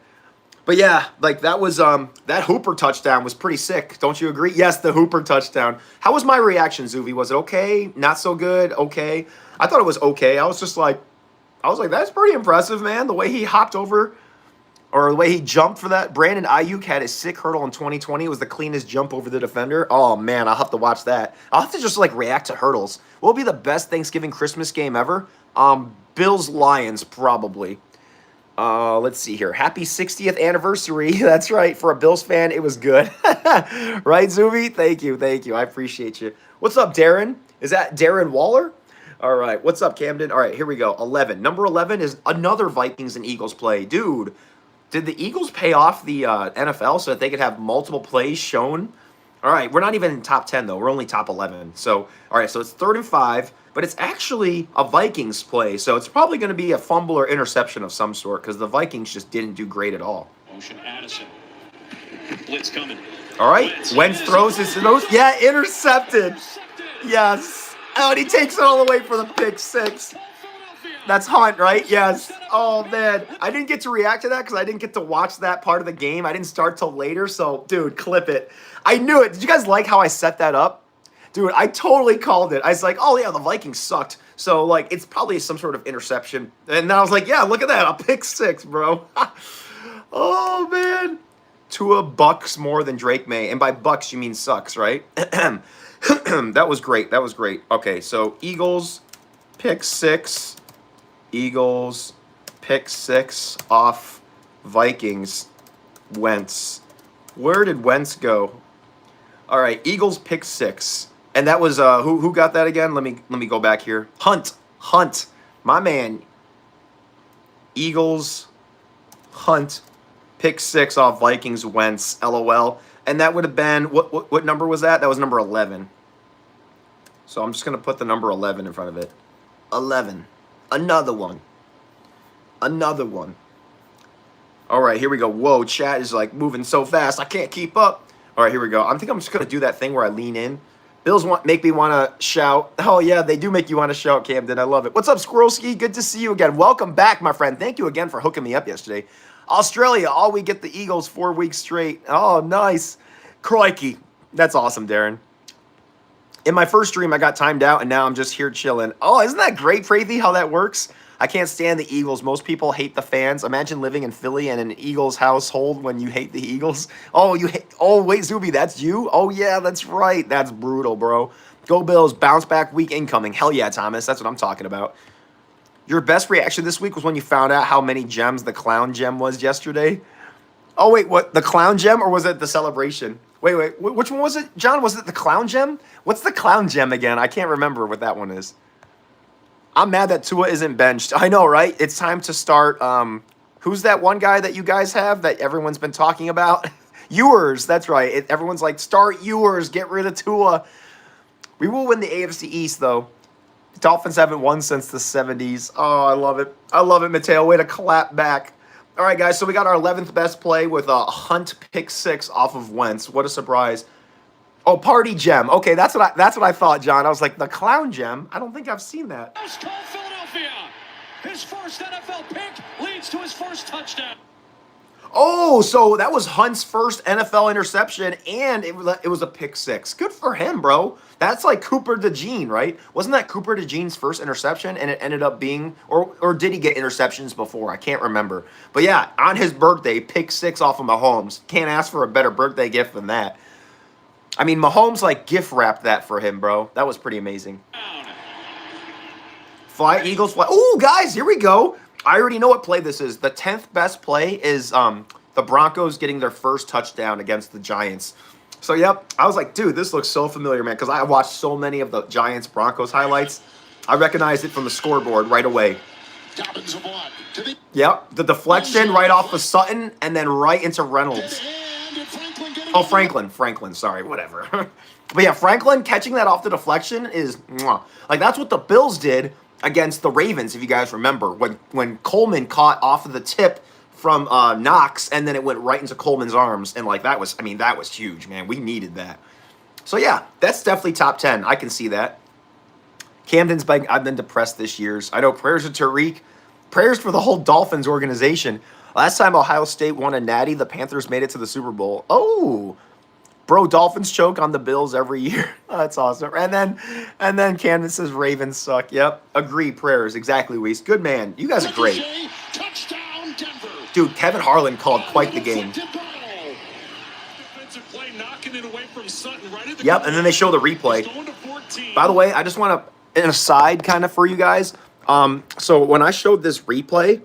B: But yeah, like that was that Hooper touchdown was pretty sick. Don't you agree? Yes, the Hooper touchdown. How was my reaction, Zuvi? Was it okay? Not so good? Okay. I thought it was okay. I was like, that's pretty impressive, man. The way he hopped over, or the way he jumped for that. Brandon Ayuk had a sick hurdle in 2020. It was the cleanest jump over the defender. Oh, man, I'll have to watch that. I'll have to just, like, react to hurdles. What will be the best Thanksgiving Christmas game ever? Bills-Lions, probably. Let's see here. Happy 60th anniversary. That's right. For a Bills fan, it was good. Right, Zuby? Thank you. I appreciate you. What's up, Darren? Is that Darren Waller? All right. What's up, Camden? All right, here we go. 11. Number 11 is another Vikings and Eagles play. Dude, did the Eagles pay off the NFL so that they could have multiple plays shown? All right, we're not even in top 10, though. We're only top 11. So, all right, so it's 3rd and 5, but it's actually a Vikings play. So it's probably going to be a fumble or interception of some sort because the Vikings just didn't do great at all.
D: Motion Addison. Blitz coming.
B: All right, Wentz throws his nose. Yeah, intercepted. Yes. Oh, and he takes it all the way for the pick 6. That's Hunt, right? Yes. Oh, man. I didn't get to react to that because I didn't get to watch that part of the game. I didn't start till later, so, dude, clip it. I knew it. Did you guys like how I set that up? Dude, I totally called it. I was like, oh, yeah, the Vikings sucked. So, like, it's probably some sort of interception. And then I was like, yeah, look at that. A pick 6, bro. Oh, man. Tua bucks more than Drake May. And by bucks, you mean sucks, right? That was great. Okay, so Eagles, pick 6. Eagles, pick 6 off Vikings, Wentz. Where did Wentz go? All right, Eagles, pick 6. And that was, who got that again? Let me go back here. Hunt, my man. Eagles, Hunt, pick 6 off Vikings, Wentz, LOL. And that would have been, what number was that? That was number 11. So I'm just going to put the number 11 in front of it. 11. Another one. All right, here we go. Whoa, chat is like moving so fast. I can't keep up. All right, here we go. I think I'm just going to do that thing where I lean in. Bills make me want to shout. Oh, yeah, they do make you want to shout, Camden. I love it. What's up, Squirrelski? Good to see you again. Welcome back, my friend. Thank you again for hooking me up yesterday. Australia, all we get the Eagles 4 weeks straight. Oh, nice. Crikey. That's awesome, Darren. In my first stream, I got timed out, and now I'm just here chilling. Oh, isn't that great, Prathy, how that works? I can't stand the Eagles. Most people hate the fans. Imagine living in Philly and an Eagles household when you hate the Eagles. Oh, wait, Zuby, that's you? Oh, yeah, that's right. That's brutal, bro. Go Bills. Bounce back week incoming. Hell yeah, Thomas. That's what I'm talking about. Your best reaction this week was when you found out how many gems the clown gem was yesterday? Oh, wait, what? The clown gem, or was it the celebration? Wait, which one was it, John? Was it the clown gem? What's the clown gem again? I can't remember what that one is. I'm mad that Tua isn't benched. I know, right? It's time to start. Who's that one guy that you guys have that everyone's been talking about? Ewers, that's right. Everyone's like, start Ewers, get rid of Tua. We will win the AFC East, though. The Dolphins haven't won since the 70s. Oh, I love it. Mateo. Way to clap back. All right, guys, so we got our 11th best play with a Hunt pick 6 off of Wentz. What a surprise. Oh, party gem. Okay, that's what I thought, John. I was like, the clown gem? I don't think I've seen that.
D: First call Philadelphia. His first NFL pick leads to his first touchdown.
B: Oh, so that was Hunt's first NFL interception, and it was a pick six. Good for him, bro. That's like Cooper DeJean, right? Wasn't that Cooper DeJean's first interception, and it ended up being, or did he get interceptions before? I can't remember. But yeah, on his birthday, pick six off of Mahomes. Can't ask for a better birthday gift than that. I mean, Mahomes like gift wrapped that for him, bro. That was pretty amazing. Fly, Eagles fly. Oh, guys, here we go. I already know what play this is. The 10th best play is the Broncos getting their first touchdown against the Giants. So, yep, I was like, dude, this looks so familiar, man, because I watched so many of the Giants-Broncos highlights. I recognized it from the scoreboard right away. Yep, the deflection right off of Sutton and then right into Reynolds. Oh, Franklin, sorry, whatever. But yeah, Franklin catching that off the deflection is, mwah. Like, that's what the Bills did against the Ravens, if you guys remember, when Coleman caught off of the tip from Knox, and then it went right into Coleman's arms, and like that was huge, man. We needed that. So yeah, that's definitely top 10. I can see that. Camden's been, I've been depressed this year. I know, prayers to Tariq, prayers for the whole Dolphins organization. Last time Ohio State won a natty, the Panthers made it to the Super Bowl. Oh, bro, Dolphins choke on the Bills every year. Oh, that's awesome. And then Camden says Ravens suck. Yep, agree. Prayers, exactly, Weiss. Good man. You guys are great. Dude, Kevin Harlan called quite the game. Yep, and then they show the replay. By the way, I just want to, an aside kind of for you guys. So when I showed this replay,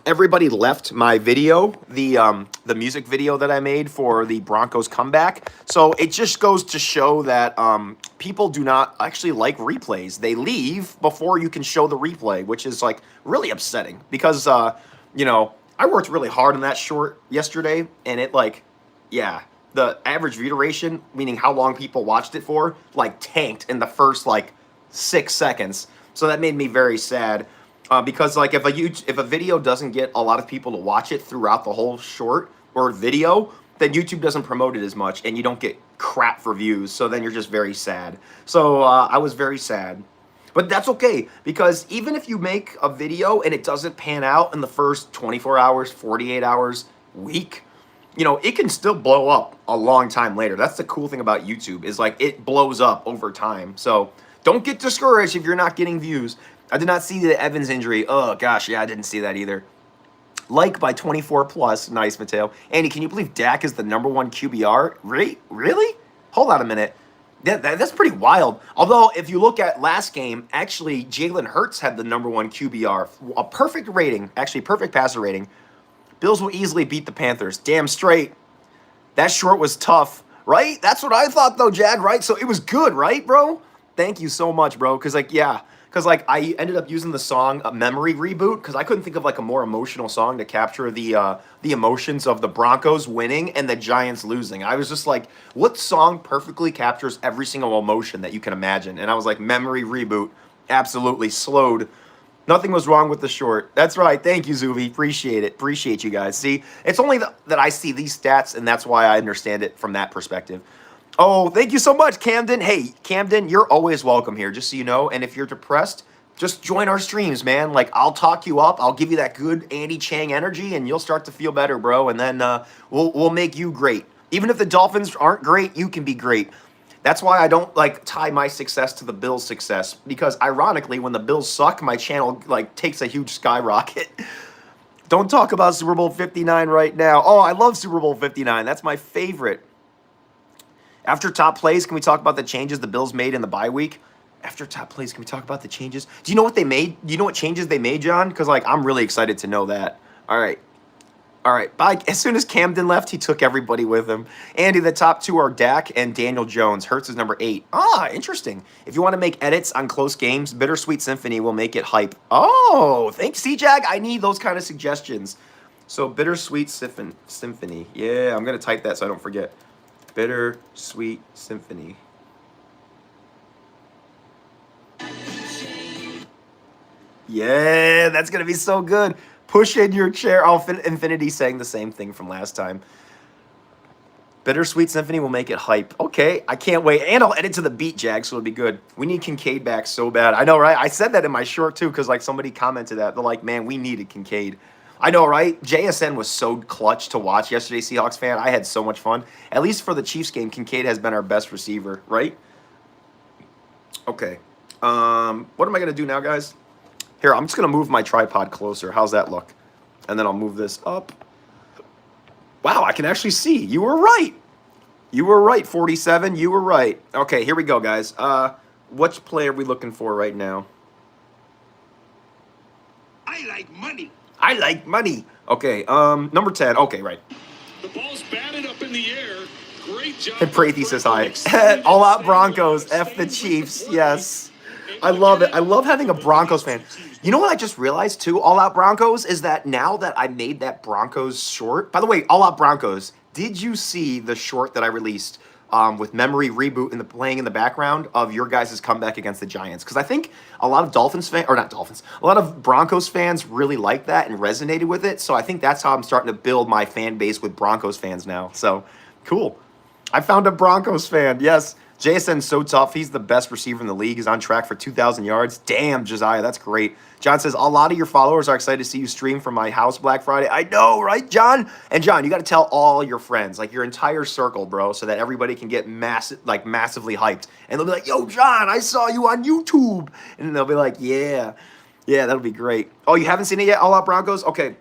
B: everybody left my video, the music video that I made for the Broncos comeback. So it just goes to show that people do not actually like replays. They leave before you can show the replay, which is like really upsetting because, you know, I worked really hard on that short yesterday, and it like, yeah, the average view duration, meaning how long people watched it for, like tanked in the first like 6 seconds. So that made me very sad. Because like if a video doesn't get a lot of people to watch it throughout the whole short or video, then YouTube doesn't promote it as much, and you don't get crap for views. So then you're just very sad. So I was very sad, but that's okay, because even if you make a video and it doesn't pan out in the first 24 hours, 48 hours, week, you know, it can still blow up a long time later. That's the cool thing about YouTube, is like it blows up over time. So don't get discouraged if you're not getting views. I did not see the Evans injury. Oh, gosh, yeah, I didn't see that either. Like by 24 plus. Nice, Mateo. Andy, can you believe Dak is the #1 QBR? Really? Hold on a minute. That's pretty wild. Although, if you look at last game, actually, Jalen Hurts had the #1 QBR. A perfect rating. Actually, perfect passer rating. Bills will easily beat the Panthers. Damn straight. That short was tough, right? That's what I thought, though, Jag, right? So it was good, right, bro? Thank you so much, bro. Because, like, yeah. Because, like, I ended up using the song Memory Reboot because I couldn't think of, like, a more emotional song to capture the emotions of the Broncos winning and the Giants losing. I was just like, what song perfectly captures every single emotion that you can imagine? And I was like, Memory Reboot. Absolutely. Slowed. Nothing was wrong with the short. That's right. Thank you, Zuvi. Appreciate it. Appreciate you guys. See, it's only that I see these stats, and that's why I understand it from that perspective. Oh, thank you so much, Camden. Hey, Camden, you're always welcome here, just so you know. And if you're depressed, just join our streams, man. Like, I'll talk you up. I'll give you that good Andy Chang energy, and you'll start to feel better, bro. And then we'll make you great. Even if the Dolphins aren't great, you can be great. That's why I don't, like, tie my success to the Bills' success. Because, ironically, when the Bills suck, my channel, like, takes a huge skyrocket. Don't talk about Super Bowl 59 right now. Oh, I love Super Bowl 59. That's my favorite. After top plays, can we talk about the changes the Bills made in the bye week? After top plays, can we talk about the changes? Do you know what they made? Do you know what changes they made, John? Because, like, I'm really excited to know that. All right. All right. Bye. As soon as Camden left, he took everybody with him. Andy, the top two are Dak and Daniel Jones. Hurts is number 8. Ah, interesting. If you want to make edits on close games, Bittersweet Symphony will make it hype. Oh, thanks, C-Jag. I need those kind of suggestions. So, Bittersweet Symphony. Yeah, I'm going to type that so I don't forget. Bittersweet Symphony. Yeah, that's going to be so good. Push in your chair. Oh, Infinity saying the same thing from last time. Bittersweet Symphony will make it hype. Okay, I can't wait. And I'll edit to the beat, Jag, so it'll be good. We need Kincaid back so bad. I know, right? I said that in my short, too, because, like, somebody commented that. They're like, man, we needed Kincaid. I know, right? JSN was so clutch to watch yesterday, Seahawks fan. I had so much fun. At least for the Chiefs game, Kincaid has been our best receiver, right? Okay. What am I going to do now, guys? Here, I'm just going to move my tripod closer. How's that look? And then I'll move this up. Wow, I can actually see. You were right. You were right, 47. You were right. Okay, here we go, guys. Which play are we looking for right now?
E: I like money.
B: I like money. Okay, number 10. Okay, right.
D: The ball's batted up in the air. Great job.
B: And Prathy says hi. All out Broncos. F the Chiefs. Yes. I love it. I love having a Broncos fan. You know what I just realized too, All Out Broncos, is that now that I made that Broncos short. By the way, All Out Broncos, did you see the short that I released with Memory Reboot playing in the background of your guys' comeback against the Giants? Because I think a lot of Dolphins fans, or not Dolphins, a lot of Broncos fans really liked that and resonated with it. So I think that's how I'm starting to build my fan base with Broncos fans now. So cool. I found a Broncos fan. Yes. JSN's so tough. He's the best receiver in the league. He's on track for 2,000 yards. Damn, Josiah, that's great. John says, a lot of your followers are excited to see you stream from my house Black Friday. I know, right, John? And John, you got to tell all your friends, like your entire circle, bro, so that everybody can get massively hyped. And they'll be like, yo, John, I saw you on YouTube. And they'll be like, yeah. Yeah, that'll be great. Oh, you haven't seen it yet, All Out Broncos? Okay,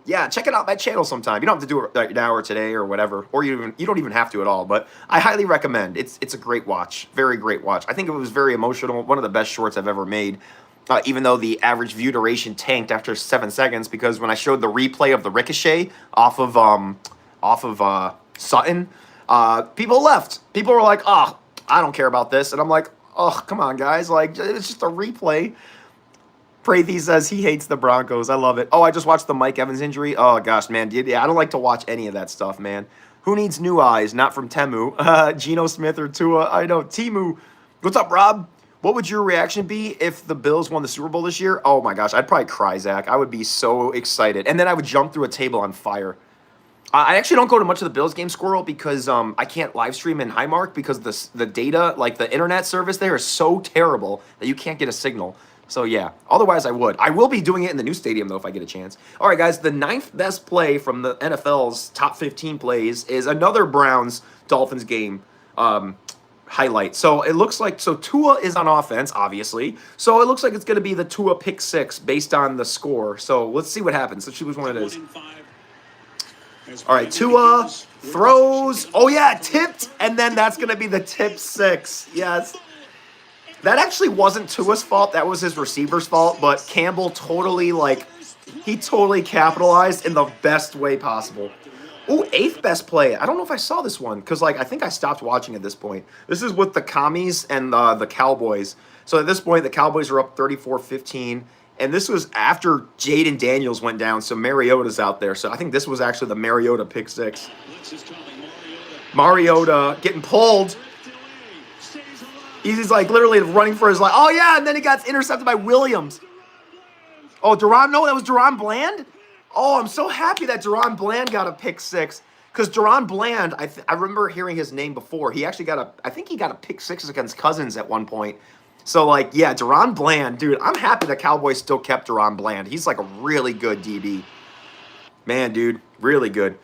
B: yeah, check it out my channel sometime. You don't have to do it right now or today or whatever, or you don't even have to at all. But I highly recommend. It's a great watch, very great watch. I think it was very emotional. One of the best shorts I've ever made. Even though the average view duration tanked after 7 seconds, because when I showed the replay of the ricochet off of Sutton, people left. People were like, "Oh, I don't care about this," and I'm like, "Oh, come on, guys! Like, it's just a replay." Prathy says he hates the Broncos. I love it. Oh, I just watched the Mike Evans injury. Oh, gosh, man. Yeah, I don't like to watch any of that stuff, man. Who needs new eyes? Not from Temu. Geno Smith or Tua. I know. Timu. What's up, Rob? What would your reaction be if the Bills won the Super Bowl this year? Oh, my gosh. I'd probably cry, Zach. I would be so excited. And then I would jump through a table on fire. I actually don't go to much of the Bills game, Squirrel, because I can't live stream in Highmark because the data, like the internet service there is so terrible that you can't get a signal. So, yeah. Otherwise, I would. I will be doing it in the new stadium, though, if I get a chance. All right, guys. The 9th best play from the NFL's top 15 plays is another Browns-Dolphins game highlight. So, it looks like... So, Tua is on offense, obviously. So, it looks like it's going to be the Tua pick 6 based on the score. So, let's see what happens. Let's see which one it is. All right, Tua throws. Oh, yeah, tipped. And then that's going to be the tip 6. Yes. That actually wasn't Tua's fault. That was his receiver's fault. But Campbell totally, he totally capitalized in the best way possible. Ooh, 8th best play. I don't know if I saw this one because, I think I stopped watching at this point. This is with the Commies and the Cowboys. So at this point, the Cowboys are up 34-15. And this was after Jaden Daniels went down, so Mariota's out there. So I think this was actually the Mariota pick 6. Mariota getting pulled. He's literally running for his life. Oh, yeah, and then he got intercepted by Williams. Oh, no, that was Deron Bland? Oh, I'm so happy that Deron Bland got a pick 6. Because Deron Bland, I remember hearing his name before. He actually I think he got a pick 6 against Cousins at one point. So, yeah, Deron Bland, dude, I'm happy the Cowboys still kept Deron Bland. He's, a really good DB. Man, dude, really good.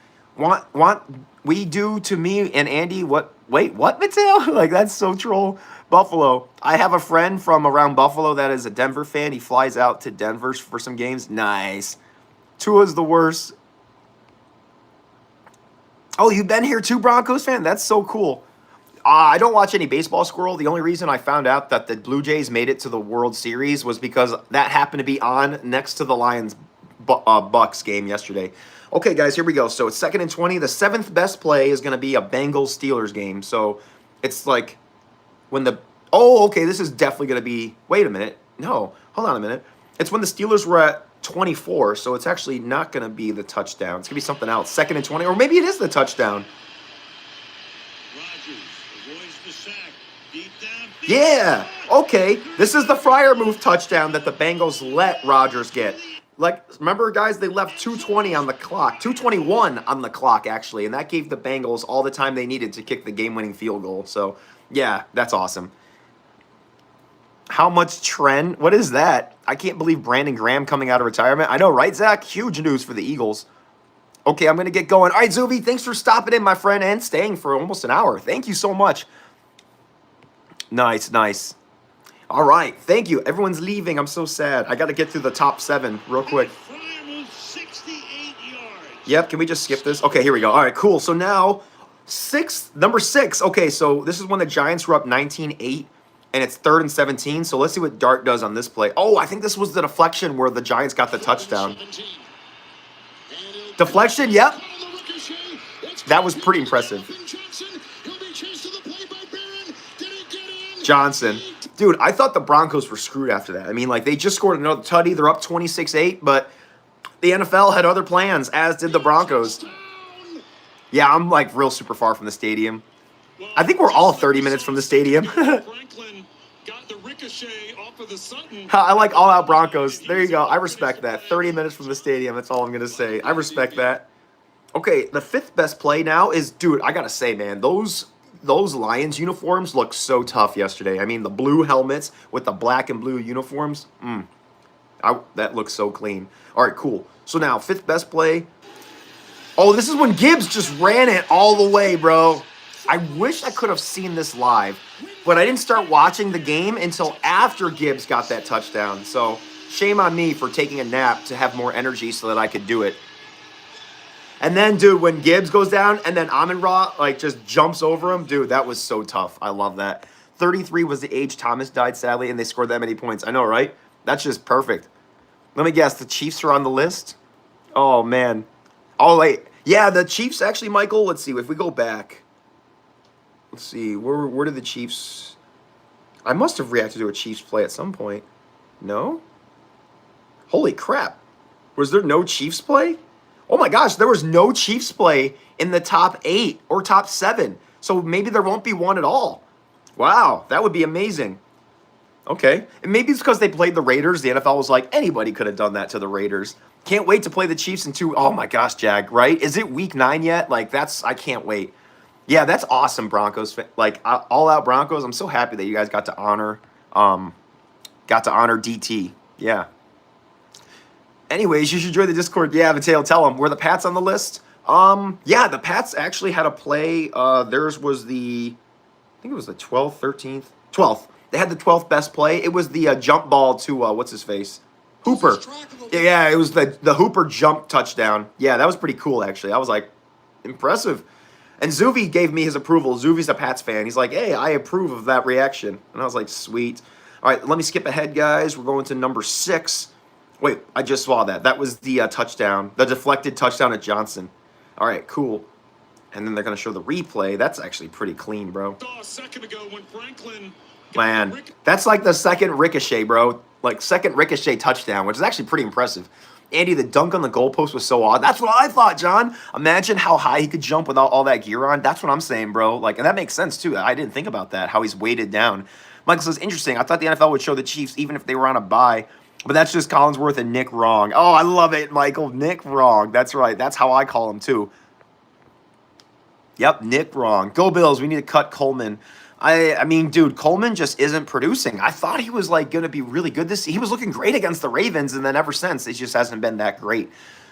B: We do to me and Andy what? Wait, what, Mateo? That's so troll. Buffalo. I have a friend from around Buffalo that is a Denver fan. He flies out to Denver for some games. Nice. Tua's the worst. Oh, you've been here too, Broncos fan? That's so cool. I don't watch any baseball, Squirrel. The only reason I found out that the Blue Jays made it to the World Series was because that happened to be on next to the Lions Bucks game yesterday. Okay, guys, here we go. So it's 2nd and 20. The 7th best play is going to be a Bengals-Steelers game. So it's when the... Oh, okay, this is definitely going to be... Wait a minute. No, hold on a minute. It's when the Steelers were at 24, so it's actually not going to be the touchdown. It's going to be something else. 2nd and 20, or maybe it is the touchdown. Yeah, okay. This is the Fryer move touchdown that the Bengals let Rodgers get. Remember, guys, they left 2:20 on the clock. 2:21 on the clock, actually, and that gave the Bengals all the time they needed to kick the game-winning field goal. So, yeah, that's awesome. How much trend? What is that? I can't believe Brandon Graham coming out of retirement. I know, right, Zach? Huge news for the Eagles. Okay, I'm going to get going. All right, Zuby, thanks for stopping in, my friend, and staying for almost an hour. Thank you so much. Nice, nice. All right, thank you. Everyone's leaving. I'm so sad. I got to get through the top 7 real quick.
D: Fryer was 68 yards.
B: Yep, can we just skip this? Okay, here we go. All right, cool. So now, number 6. Okay, so this is when the Giants were up 19-8, and it's 3rd and 17. So let's see what Dart does on this play. Oh, I think this was the deflection where the Giants got the touchdown.
D: 17. And he'll
B: Deflection, yep.
D: on the ricochet. It's
B: That was pretty impressive.
D: Johnson. He'll be chased to the play by Barron. Did he get in?
B: Johnson. Dude, I thought the Broncos were screwed after that. I mean, like, they just scored another tutty. They're up 26-8, but the NFL had other plans, as did the Broncos.
D: Down.
B: Yeah, I'm, like, real super far from the stadium.
D: Well,
B: I think we're all 30 minutes from the stadium.
D: Franklin got the ricochet off of the Sutton.
B: I like all-out Broncos. There you go. I respect that. 30 minutes from the stadium. That's all I'm going to say. I respect that. Okay, the 5th best play now is, dude, I got to say, man, those Lions uniforms look so tough yesterday. I mean, the blue helmets with the black and blue uniforms, that looks so clean. All right, cool. So now, 5th best play. Oh, this is when Gibbs just ran it all the way, bro. I wish I could have seen this live, but I didn't start watching the game until after Gibbs got that touchdown. So shame on me for taking a nap to have more energy so that I could do it. And then, dude, when Gibbs goes down and then Amon-Ra, like, just jumps over him, dude, that was so tough. I love that. 33 was the age Thomas died, sadly, and they scored that many points. I know, right? That's just perfect. Let me guess, the Chiefs are on the list? Oh, man. Oh, wait. Yeah, the Chiefs, actually, Michael, let's see. If we go back, let's see. Where did the Chiefs... I must have reacted to a Chiefs play at some point. No? Holy crap. Was there no Chiefs play? Oh my gosh, there was no Chiefs play in the top 8 or top 7. So maybe there won't be one at all. Wow, that would be amazing. Okay. And maybe it's because they played the Raiders. The NFL was like, anybody could have done that to the Raiders. Can't wait to play the Chiefs in 2. Oh my gosh, Jag, right? Is it week 9 yet? Like, I can't wait. Yeah, that's awesome, Broncos. Like, all out Broncos. I'm so happy that you guys got to honor DT. Yeah. Anyways, you should join the Discord. Yeah, Mateo, tell them. Were the Pats on the list? Yeah, the Pats actually had a play. Theirs was I think it was the 12th, 13th. 12th. They had the 12th best play. It was the jump ball to, what's his face? Hooper. Yeah, it was the Hooper jump touchdown. Yeah, that was pretty cool, actually. I was like, impressive. And Zuvi gave me his approval. Zuvi's a Pats fan. He's like, hey, I approve of that reaction. And I was like, sweet. All right, let me skip ahead, guys. We're going to number 6. Wait, I just saw that. That was the touchdown, the deflected touchdown at Johnson. All right, cool. And then they're going to show the replay. That's actually pretty clean, bro.
D: Saw a second ago when Franklin
B: Man, that's like the second ricochet, bro. Like, second ricochet touchdown, which is actually pretty impressive. Andy, the dunk on the goalpost was so odd. That's what I thought, John. Imagine how high he could jump without all that gear on. That's what I'm saying, bro. Like, and that makes sense, too. I didn't think about that, how he's weighted down. Michael says, interesting. I thought the NFL would show the Chiefs even if they were on a bye. But that's just Collinsworth and Nick Wrong. Oh, I love it, Michael. Nick Wrong. That's right. That's how I call him, too. Yep, Nick Wrong. Go Bills. We need to cut Coleman. I mean, dude, Coleman just isn't producing. I thought he was, like, going to be really good this season. He was looking great against the Ravens, and then ever since, it just hasn't been that great.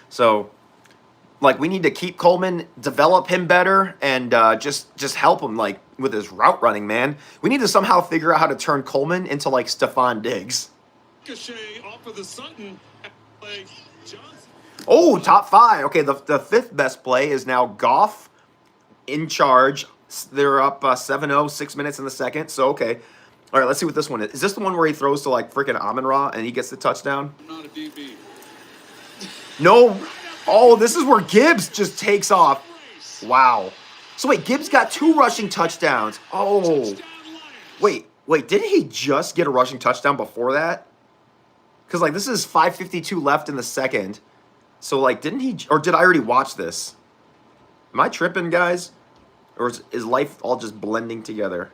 B: So, like, we need to keep Coleman, develop him better, and just help him, like, with his route running, man. We need to somehow figure out how to turn Coleman into, like, Stephon Diggs.
D: ricochet off of the Sutton play. Johnson.
B: Oh, top 5. Okay, the 5th best play is now Goff in charge. They're up 7-0, 6 minutes in the second. So, okay. All right, let's see what this one is. Is this the one where he throws to, like, freaking Amon-Ra and he gets the touchdown?
D: Not a DB.
B: No. Oh, this is where Gibbs just takes off. Wow. So, wait, Gibbs got 2 rushing touchdowns. Oh. Wait, didn't he just get a rushing touchdown before that? Because, like, this is 5:52 left in the second. So, like, didn't he... Or did I already watch this? Am I tripping, guys? Or is life all just blending together?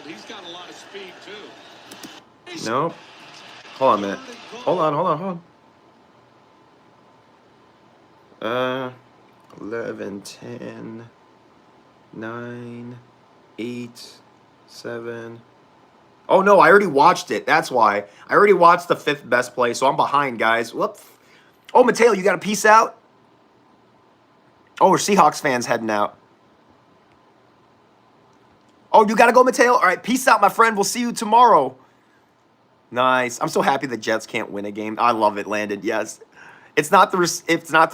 D: He's got a lot of speed, too.
B: No. Hold on a minute. Hold on. 11, 10, 9, 8, 7. Oh no, I already watched it. That's why. I already watched the 5th best play, so I'm behind, guys. Whoops. Oh, Mateo, you got a peace out? Oh, we're Seahawks fans heading out. Oh, you got to go, Mateo? All right, peace out, my friend. We'll see you tomorrow. Nice. I'm so happy the Jets can't win a game. I love it, Landon. Yes. It's not the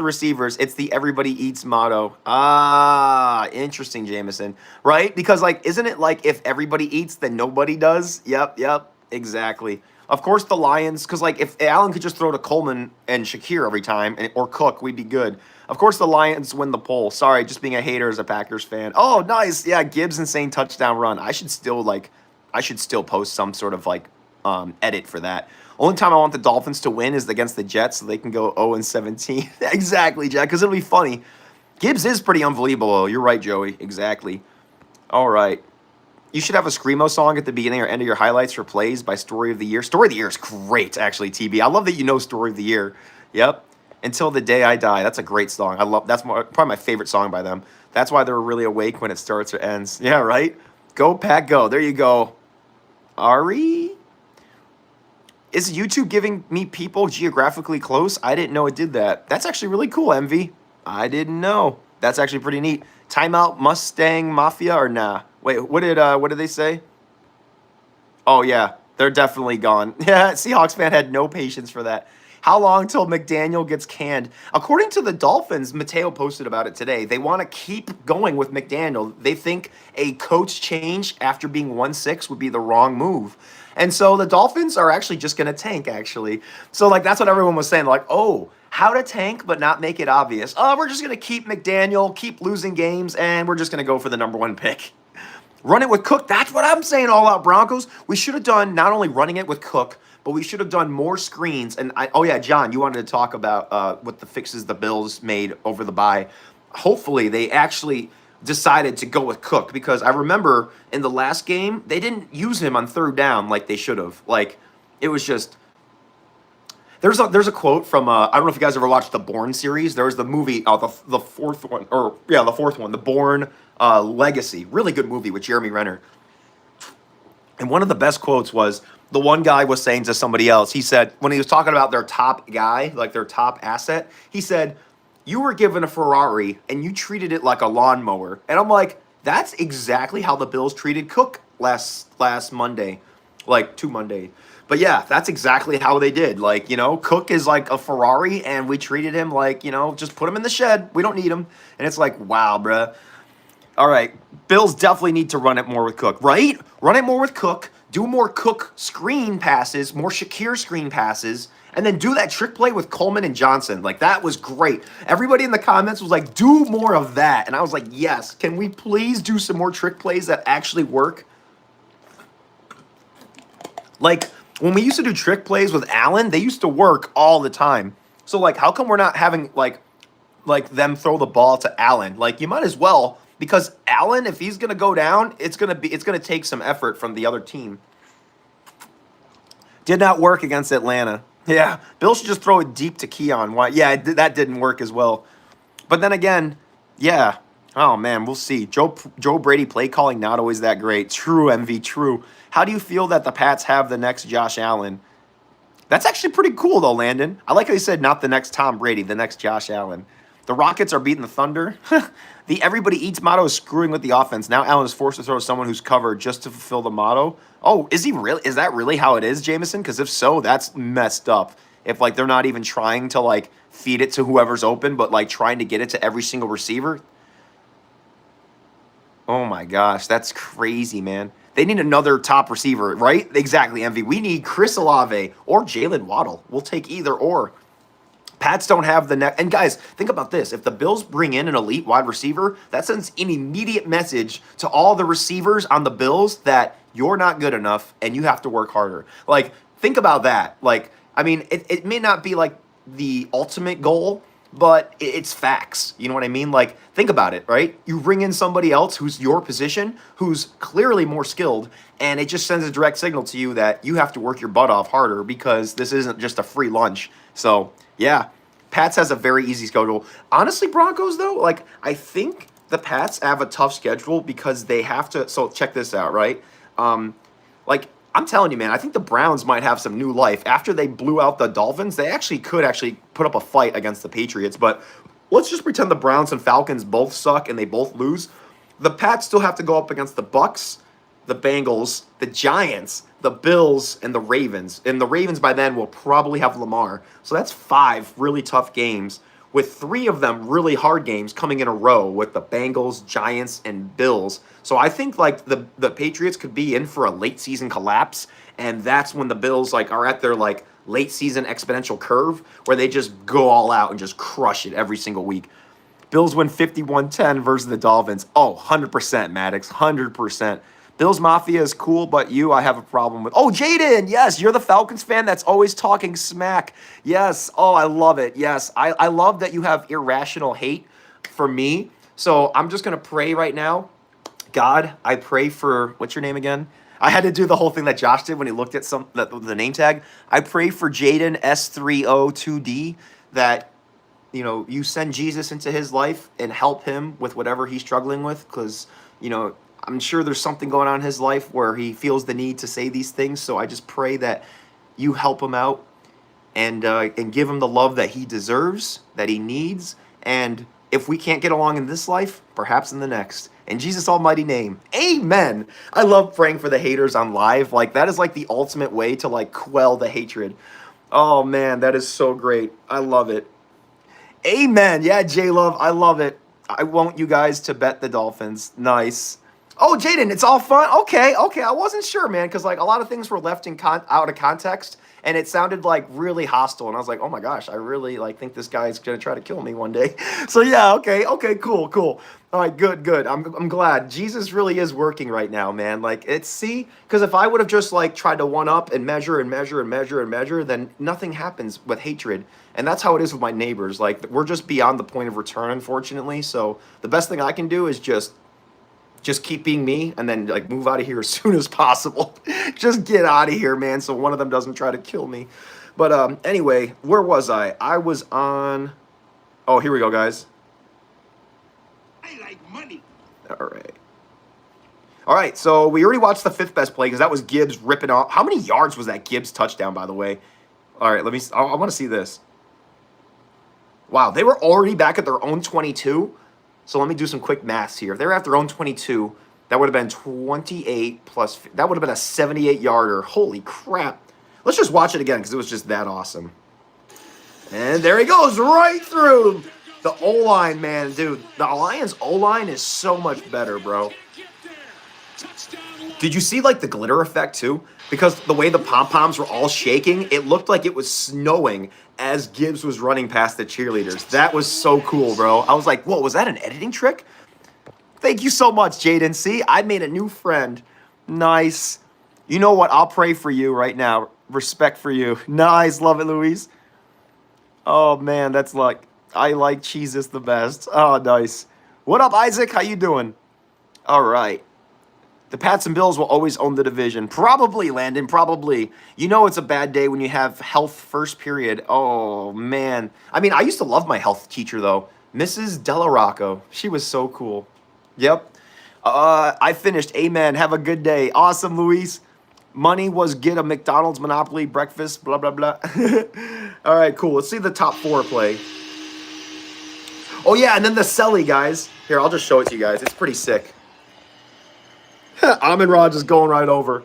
B: receivers. It's the everybody eats motto. Ah, interesting, Jameson. Right? Because, like, isn't it like if everybody eats, then nobody does? Yep, exactly. Of course, the Lions, because, like, if Allen could just throw to Coleman and Shakir every time, or Cook, we'd be good. Of course, the Lions win the poll. Sorry, just being a hater as a Packers fan. Oh, nice. Yeah, Gibbs insane touchdown run. I should still post some sort of, like, edit for that. Only time I want the Dolphins to win is against the Jets so they can go 0-17. Exactly, Jack, because it'll be funny. Gibbs is pretty unbelievable. You're right, Joey. Exactly. All right. You should have a Screamo song at the beginning or end of your highlights for plays by Story of the Year. Story of the Year is great, actually, TB. I love that you know Story of the Year. Yep. Until the Day I Die. That's a great song. That's probably my favorite song by them. That's why they're really awake when it starts or ends. Yeah, right? Go, Pack, go. There you go. Ari? Is YouTube giving me people geographically close? I didn't know it did that. That's actually really cool, MV. I didn't know. That's actually pretty neat. Timeout Mustang Mafia or nah? Wait, what did they say? Oh yeah, they're definitely gone. Yeah, Seahawks fan had no patience for that. How long till McDaniel gets canned? According to the Dolphins, Mateo posted about it today. They want to keep going with McDaniel. They think a coach change after being 1-6 would be the wrong move. And so the Dolphins are actually just going to tank, actually. So, like, that's what everyone was saying. Like, oh, how to tank but not make it obvious. Oh, we're just going to keep McDaniel, keep losing games, and we're just going to go for the number 1 pick. Run it with Cook. That's what I'm saying, all out Broncos. We should have done not only running it with Cook, but we should have done more screens. And, oh, yeah, John, you wanted to talk about what the fixes the Bills made over the bye. Hopefully, they actually decided to go with Cook, because I remember in the last game, they didn't use him on 3rd down like they should have. Like, it was just... There's a quote from, I don't know if you guys ever watched the Bourne series. There was the movie, the 4th one, the 4th one, the Bourne Legacy. Really good movie with Jeremy Renner. And one of the best quotes was, the one guy was saying to somebody else, he said, when he was talking about their top guy, like their top asset, he said, you were given a Ferrari and you treated it like a lawnmower. And I'm like, that's exactly how the Bills treated Cook last Monday, like 2 Mondays. But yeah, that's exactly how they did. Like, you know, Cook is like a Ferrari and we treated him like, you know, just put him in the shed. We don't need him. And it's like, wow, bruh. All right, Bills definitely need to run it more with Cook, right? Run it more with Cook. Do more Cook screen passes, more Shakir screen passes, and then do that trick play with Coleman and Johnson. Like, that was great. Everybody in the comments was like, do more of that. And I was like, yes. Can we please do some more trick plays that actually work? Like, when we used to do trick plays with Allen, they used to work all the time. So, like, how come we're not having, like them throw the ball to Allen? Like, you might as well, because Allen, if he's going to go down, it's going to take some effort from the other team. Did not work against Atlanta. Yeah, Bill should just throw it deep to Keon. Why? Yeah, that didn't work as well. But then again, yeah. Oh, man, we'll see. Joe Brady play calling not always that great. True, MV, true. How do you feel that the Pats have the next Josh Allen? That's actually pretty cool, though, Landon. I like how you said not the next Tom Brady, the next Josh Allen. The Rockets are beating the Thunder. The everybody eats motto is screwing with the offense. Now Allen is forced to throw someone who's covered just to fulfill the motto. Oh, is he really? Is that really how it is, Jameson? Because if so, that's messed up. If, like, they're not even trying to, like, feed it to whoever's open, but, like, trying to get it to every single receiver. Oh, my gosh. That's crazy, man. They need another top receiver, right? Exactly, MV. We need Chris Olave or Jalen Waddle. We'll take either or. Pats don't have the net. And guys, think about this. If the Bills bring in an elite wide receiver, that sends an immediate message to all the receivers on the Bills that you're not good enough and you have to work harder. Like, think about that. Like, I mean, it may not be like the ultimate goal, but it's facts. You know what I mean? Like, think about it, right? You bring in somebody else who's your position, who's clearly more skilled, and it just sends a direct signal to you that you have to work your butt off harder because this isn't just a free lunch. So, yeah, Pats has a very easy schedule. Honestly, Broncos, though, like, I think the Pats have a tough schedule because they have to. So, check this out, right? Like, I'm telling you, man, I think the Browns might have some new life. After they blew out the Dolphins, they could put up a fight against the Patriots. But let's just pretend the Browns and Falcons both suck and they both lose. The Pats still have to go up against the Bucks, the Bengals, the Giants, the Bills, and the Ravens. And the Ravens by then will probably have Lamar. So that's 5 really tough games, with 3 of them really hard games coming in a row with the Bengals, Giants, and Bills. So I think like the Patriots could be in for a late season collapse, and that's when the Bills like are at their like late season exponential curve where they just go all out and just crush it every single week. Bills win 51-10 versus the Dolphins. Oh, 100%, Maddox, 100%. Bills Mafia is cool, but I have a problem with. Oh, Jaden, yes, you're the Falcons fan that's always talking smack. Yes, oh, I love it. Yes, I love that you have irrational hate for me. So I'm just going to pray right now. God, I pray for, what's your name again? I had to do the whole thing that Josh did when he looked at the name tag. I pray for Jaden S302D that, you send Jesus into his life and help him with whatever he's struggling with, because, I'm sure there's something going on in his life where he feels the need to say these things. So I just pray that you help him out and give him the love that he deserves, that he needs. And if we can't get along in this life, perhaps in the next. In Jesus' almighty name, amen. I love praying for the haters on live. Like, that is like the ultimate way to like quell the hatred. Oh man, that is so great. I love it. Amen. Yeah, J-Love, I love it. I want you guys to bet the Dolphins. Nice. Oh, Jaden, it's all fun. Okay. I wasn't sure, man, because like a lot of things were left out of context, and it sounded like really hostile. And I was like, oh my gosh, I really like think this guy's gonna try to kill me one day. So yeah, okay, cool. All right, good. I'm glad Jesus really is working right now, man. Like because if I would have just like tried to one up and measure, then nothing happens with hatred. And that's how it is with my neighbors. Like, we're just beyond the point of return, unfortunately. So the best thing I can do is just keep being me and then like move out of here as soon as possible. Just get out of here, man, so one of them doesn't try to kill me. But anyway, where was I? I was on. Oh, here we go, guys.
D: I like money.
B: All right, so we already watched the 5th best play because that was Gibbs ripping off. How many yards was that Gibbs touchdown, by the way? All right, I want to see this. Wow, they were already back at their own 22. So let me do some quick maths here. If they were at their own 22, that would have been 28 plus. That would have been a 78-yarder. Holy crap. Let's just watch it again because it was just that awesome. And there he goes right through the O-line, man. Dude, the Lions O-line is so much better, bro. Did you see, like, the glitter effect, too? Because the way the pom-poms were all shaking, it looked like it was snowing as Gibbs was running past the cheerleaders. That was so cool, bro. I was like, whoa, was that an editing trick? Thank you so much, Jaden. See, I made a new friend. Nice. You know what? I'll pray for you right now. Respect for you. Nice. Love it, Louise. Oh, man, that's like, I like Jesus the best. Oh, nice. What up, Isaac? How you doing? All right. The Pats and Bills will always own the division. Probably, Landon, probably. You know it's a bad day when you have health first period. Oh, man. I mean, I used to love my health teacher, though. Mrs. Delarocco. She was so cool. Yep. I finished. Amen. Have a good day. Awesome, Luis. Money was get a McDonald's Monopoly breakfast, blah, blah, blah. All right, cool. Let's see the top 4 play. Oh, yeah, and then the Selly, guys. Here, I'll just show it to you guys. It's pretty sick. Amon-Ra just going right over.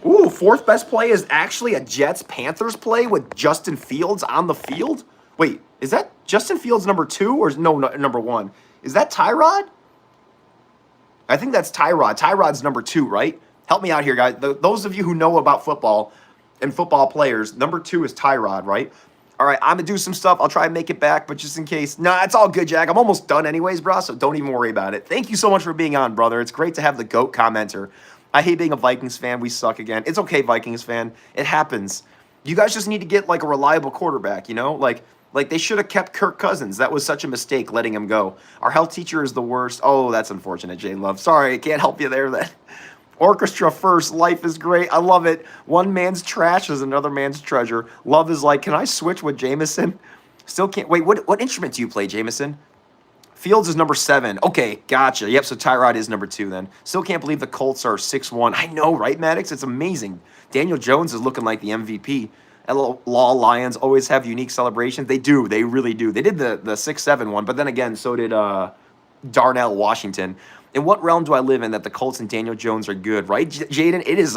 B: Ooh, 4th best play is actually a Jets-Panthers play with Justin Fields on the field? Wait, is that Justin Fields number 2 or no, number 1? Is that Tyrod? I think that's Tyrod. Tyrod's number 2, right? Help me out here, guys. Those of you who know about football and football players, number 2 is Tyrod, right? All right, I'm going to do some stuff. I'll try and make it back, but just in case. Nah, it's all good, Jack. I'm almost done anyways, bro, so don't even worry about it. Thank you so much for being on, brother. It's great to have the GOAT commenter. I hate being a Vikings fan. We suck again. It's okay, Vikings fan. It happens. You guys just need to get, like, a reliable quarterback, you know? Like they should have kept Kirk Cousins. That was such a mistake letting him go. Our health teacher is the worst. Oh, that's unfortunate, Jane Love. Sorry, I can't help you there then. Orchestra first. Life is great. I love it. One man's trash is another man's treasure. Love is like, can I switch with Jameson? Still can't. Wait, what instrument do you play, Jameson? Fields is number 7. Okay, gotcha. Yep, so Tyrod is number 2 then. Still can't believe the Colts are 6-1. I know, right, Maddox? It's amazing. Daniel Jones is looking like the MVP. Law Lions always have unique celebrations. They do. They really do. They did the 6-7 one, but then again, so did Darnell Washington. In what realm do I live in that the Colts and Daniel Jones are good, right, Jaden? It is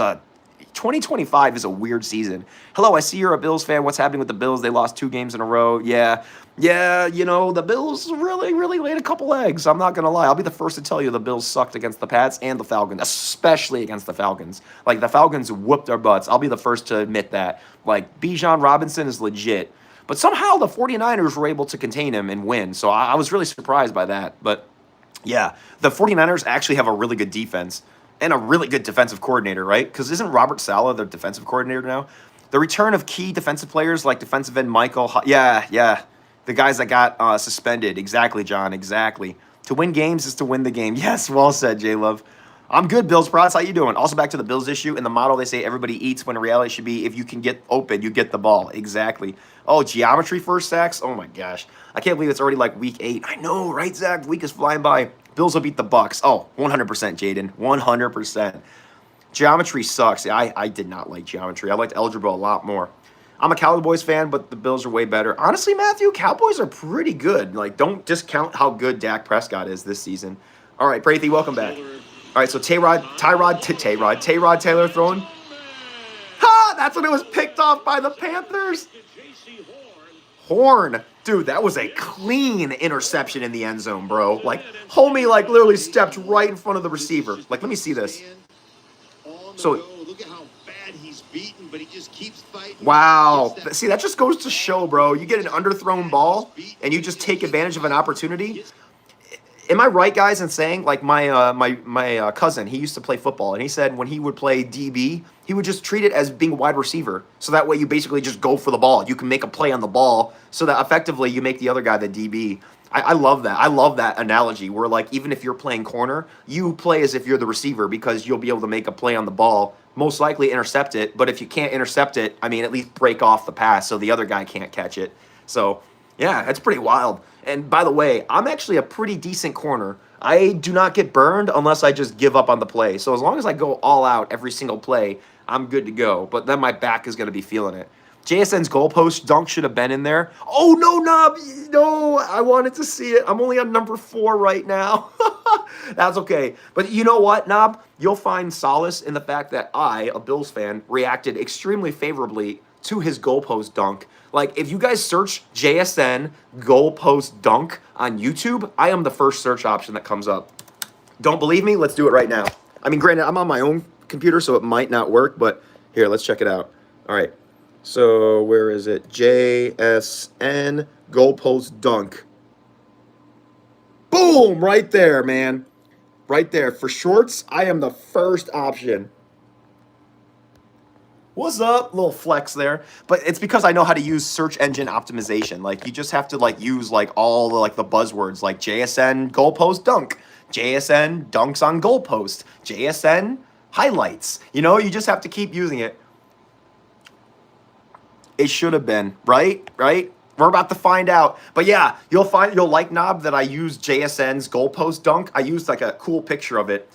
B: 2025 is a weird season. Hello, I see you're a Bills fan. What's happening with the Bills? They lost 2 games in a row. Yeah, you know, the Bills really laid a couple eggs. I'm not going to lie. I'll be the first to tell you the Bills sucked against the Pats and the Falcons, especially against the Falcons. Like, the Falcons whooped our butts. I'll be the first to admit that. Like, Bijan Robinson is legit. But somehow the 49ers were able to contain him and win. So I was really surprised by that. But, yeah, the 49ers actually have a really good defense. And a really good defensive coordinator, right? Because isn't Robert Saleh their defensive coordinator now? The return of key defensive players like defensive end Michael. Yeah. The guys that got suspended. Exactly, John. Exactly. To win games is to win the game. Yes, well said, J-Love. I'm good, Bills Prods. How you doing? Also, back to the Bills issue. In the model, they say everybody eats when in reality should be if you can get open, you get the ball. Exactly. Oh, geometry first sacks? Oh, my gosh. I can't believe it's already like week 8. I know, right, Zach? Week is flying by. Bills will beat the Bucks. Oh, 100%, Jaden. 100%. Geometry sucks. I did not like geometry. I liked algebra a lot more. I'm a Cowboys fan, but the Bills are way better. Honestly, Matthew, Cowboys are pretty good. Like, don't discount how good Dak Prescott is this season. All right, Prathy, welcome back. All right, so Tyrod Taylor throwing. Ha! That's when it was picked off by the Panthers. Horn. Dude, that was a clean interception in the end zone, bro. Like, homie, like, literally stepped right in front of the receiver. Like, let me see this. So,
E: look at how bad he's beaten, but he just keeps fighting.
B: Wow. See, that just goes to show, bro. You get an underthrown ball, and you just take advantage of an opportunity. Am I right, guys, in saying, like, my cousin, he used to play football, and he said when he would play DB, he would just treat it as being a wide receiver. So that way you basically just go for the ball. You can make a play on the ball so that effectively you make the other guy the DB. I love that. I love that analogy where, like, even if you're playing corner, you play as if you're the receiver because you'll be able to make a play on the ball, most likely intercept it. But if you can't intercept it, I mean, at least break off the pass so the other guy can't catch it. So, yeah, that's pretty wild. And by the way, I'm actually a pretty decent corner. I do not get burned unless I just give up on the play. So as long as I go all out every single play, I'm good to go. But then my back is going to be feeling it. JSN's goalpost dunk should have been in there. Oh, no, Knob. No, I wanted to see it. I'm only on number 4 right now. That's okay. But you know what, Knob? You'll find solace in the fact that I, a Bills fan, reacted extremely favorably to his goalpost dunk. Like, if you guys search JSN goalpost dunk on YouTube, I am the first search option that comes up. Don't believe me? Let's do it right now. I mean, granted, I'm on my own computer, so it might not work, but here, let's check it out. All right. So, where is it? JSN goalpost dunk. Boom! Right there, man. Right there. For shorts, I am the first option. What's up? Little flex there. But it's because I know how to use search engine optimization. Like, you just have to, like, use, like, all the, like, the buzzwords, like JSN goalpost dunk, JSN dunks on goalpost, JSN highlights. You know, you just have to keep using it. It should have been, right? Right? We're about to find out. But yeah, you'll like, Knob, that I used JSN's goalpost dunk. I used, like, a cool picture of it.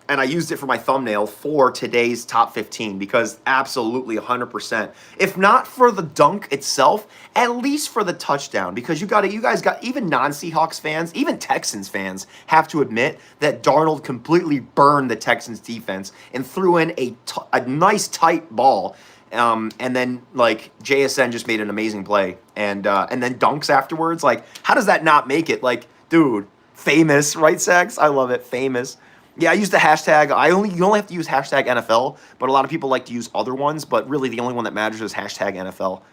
B: And I used it for my thumbnail for today's top 15 because absolutely 100%. If not for the dunk itself, at least for the touchdown, because you guys got even non-Seahawks fans, even Texans fans have to admit that Darnold completely burned the Texans defense and threw in a nice tight ball. And then, like, JSN just made an amazing play, and then dunks afterwards. Like, how does that not make it? Like, dude, famous, right, Sags? I love it, famous. Yeah, I use the hashtag. You only have to use hashtag NFL, but a lot of people like to use other ones. But really, the only one that matters is hashtag NFL.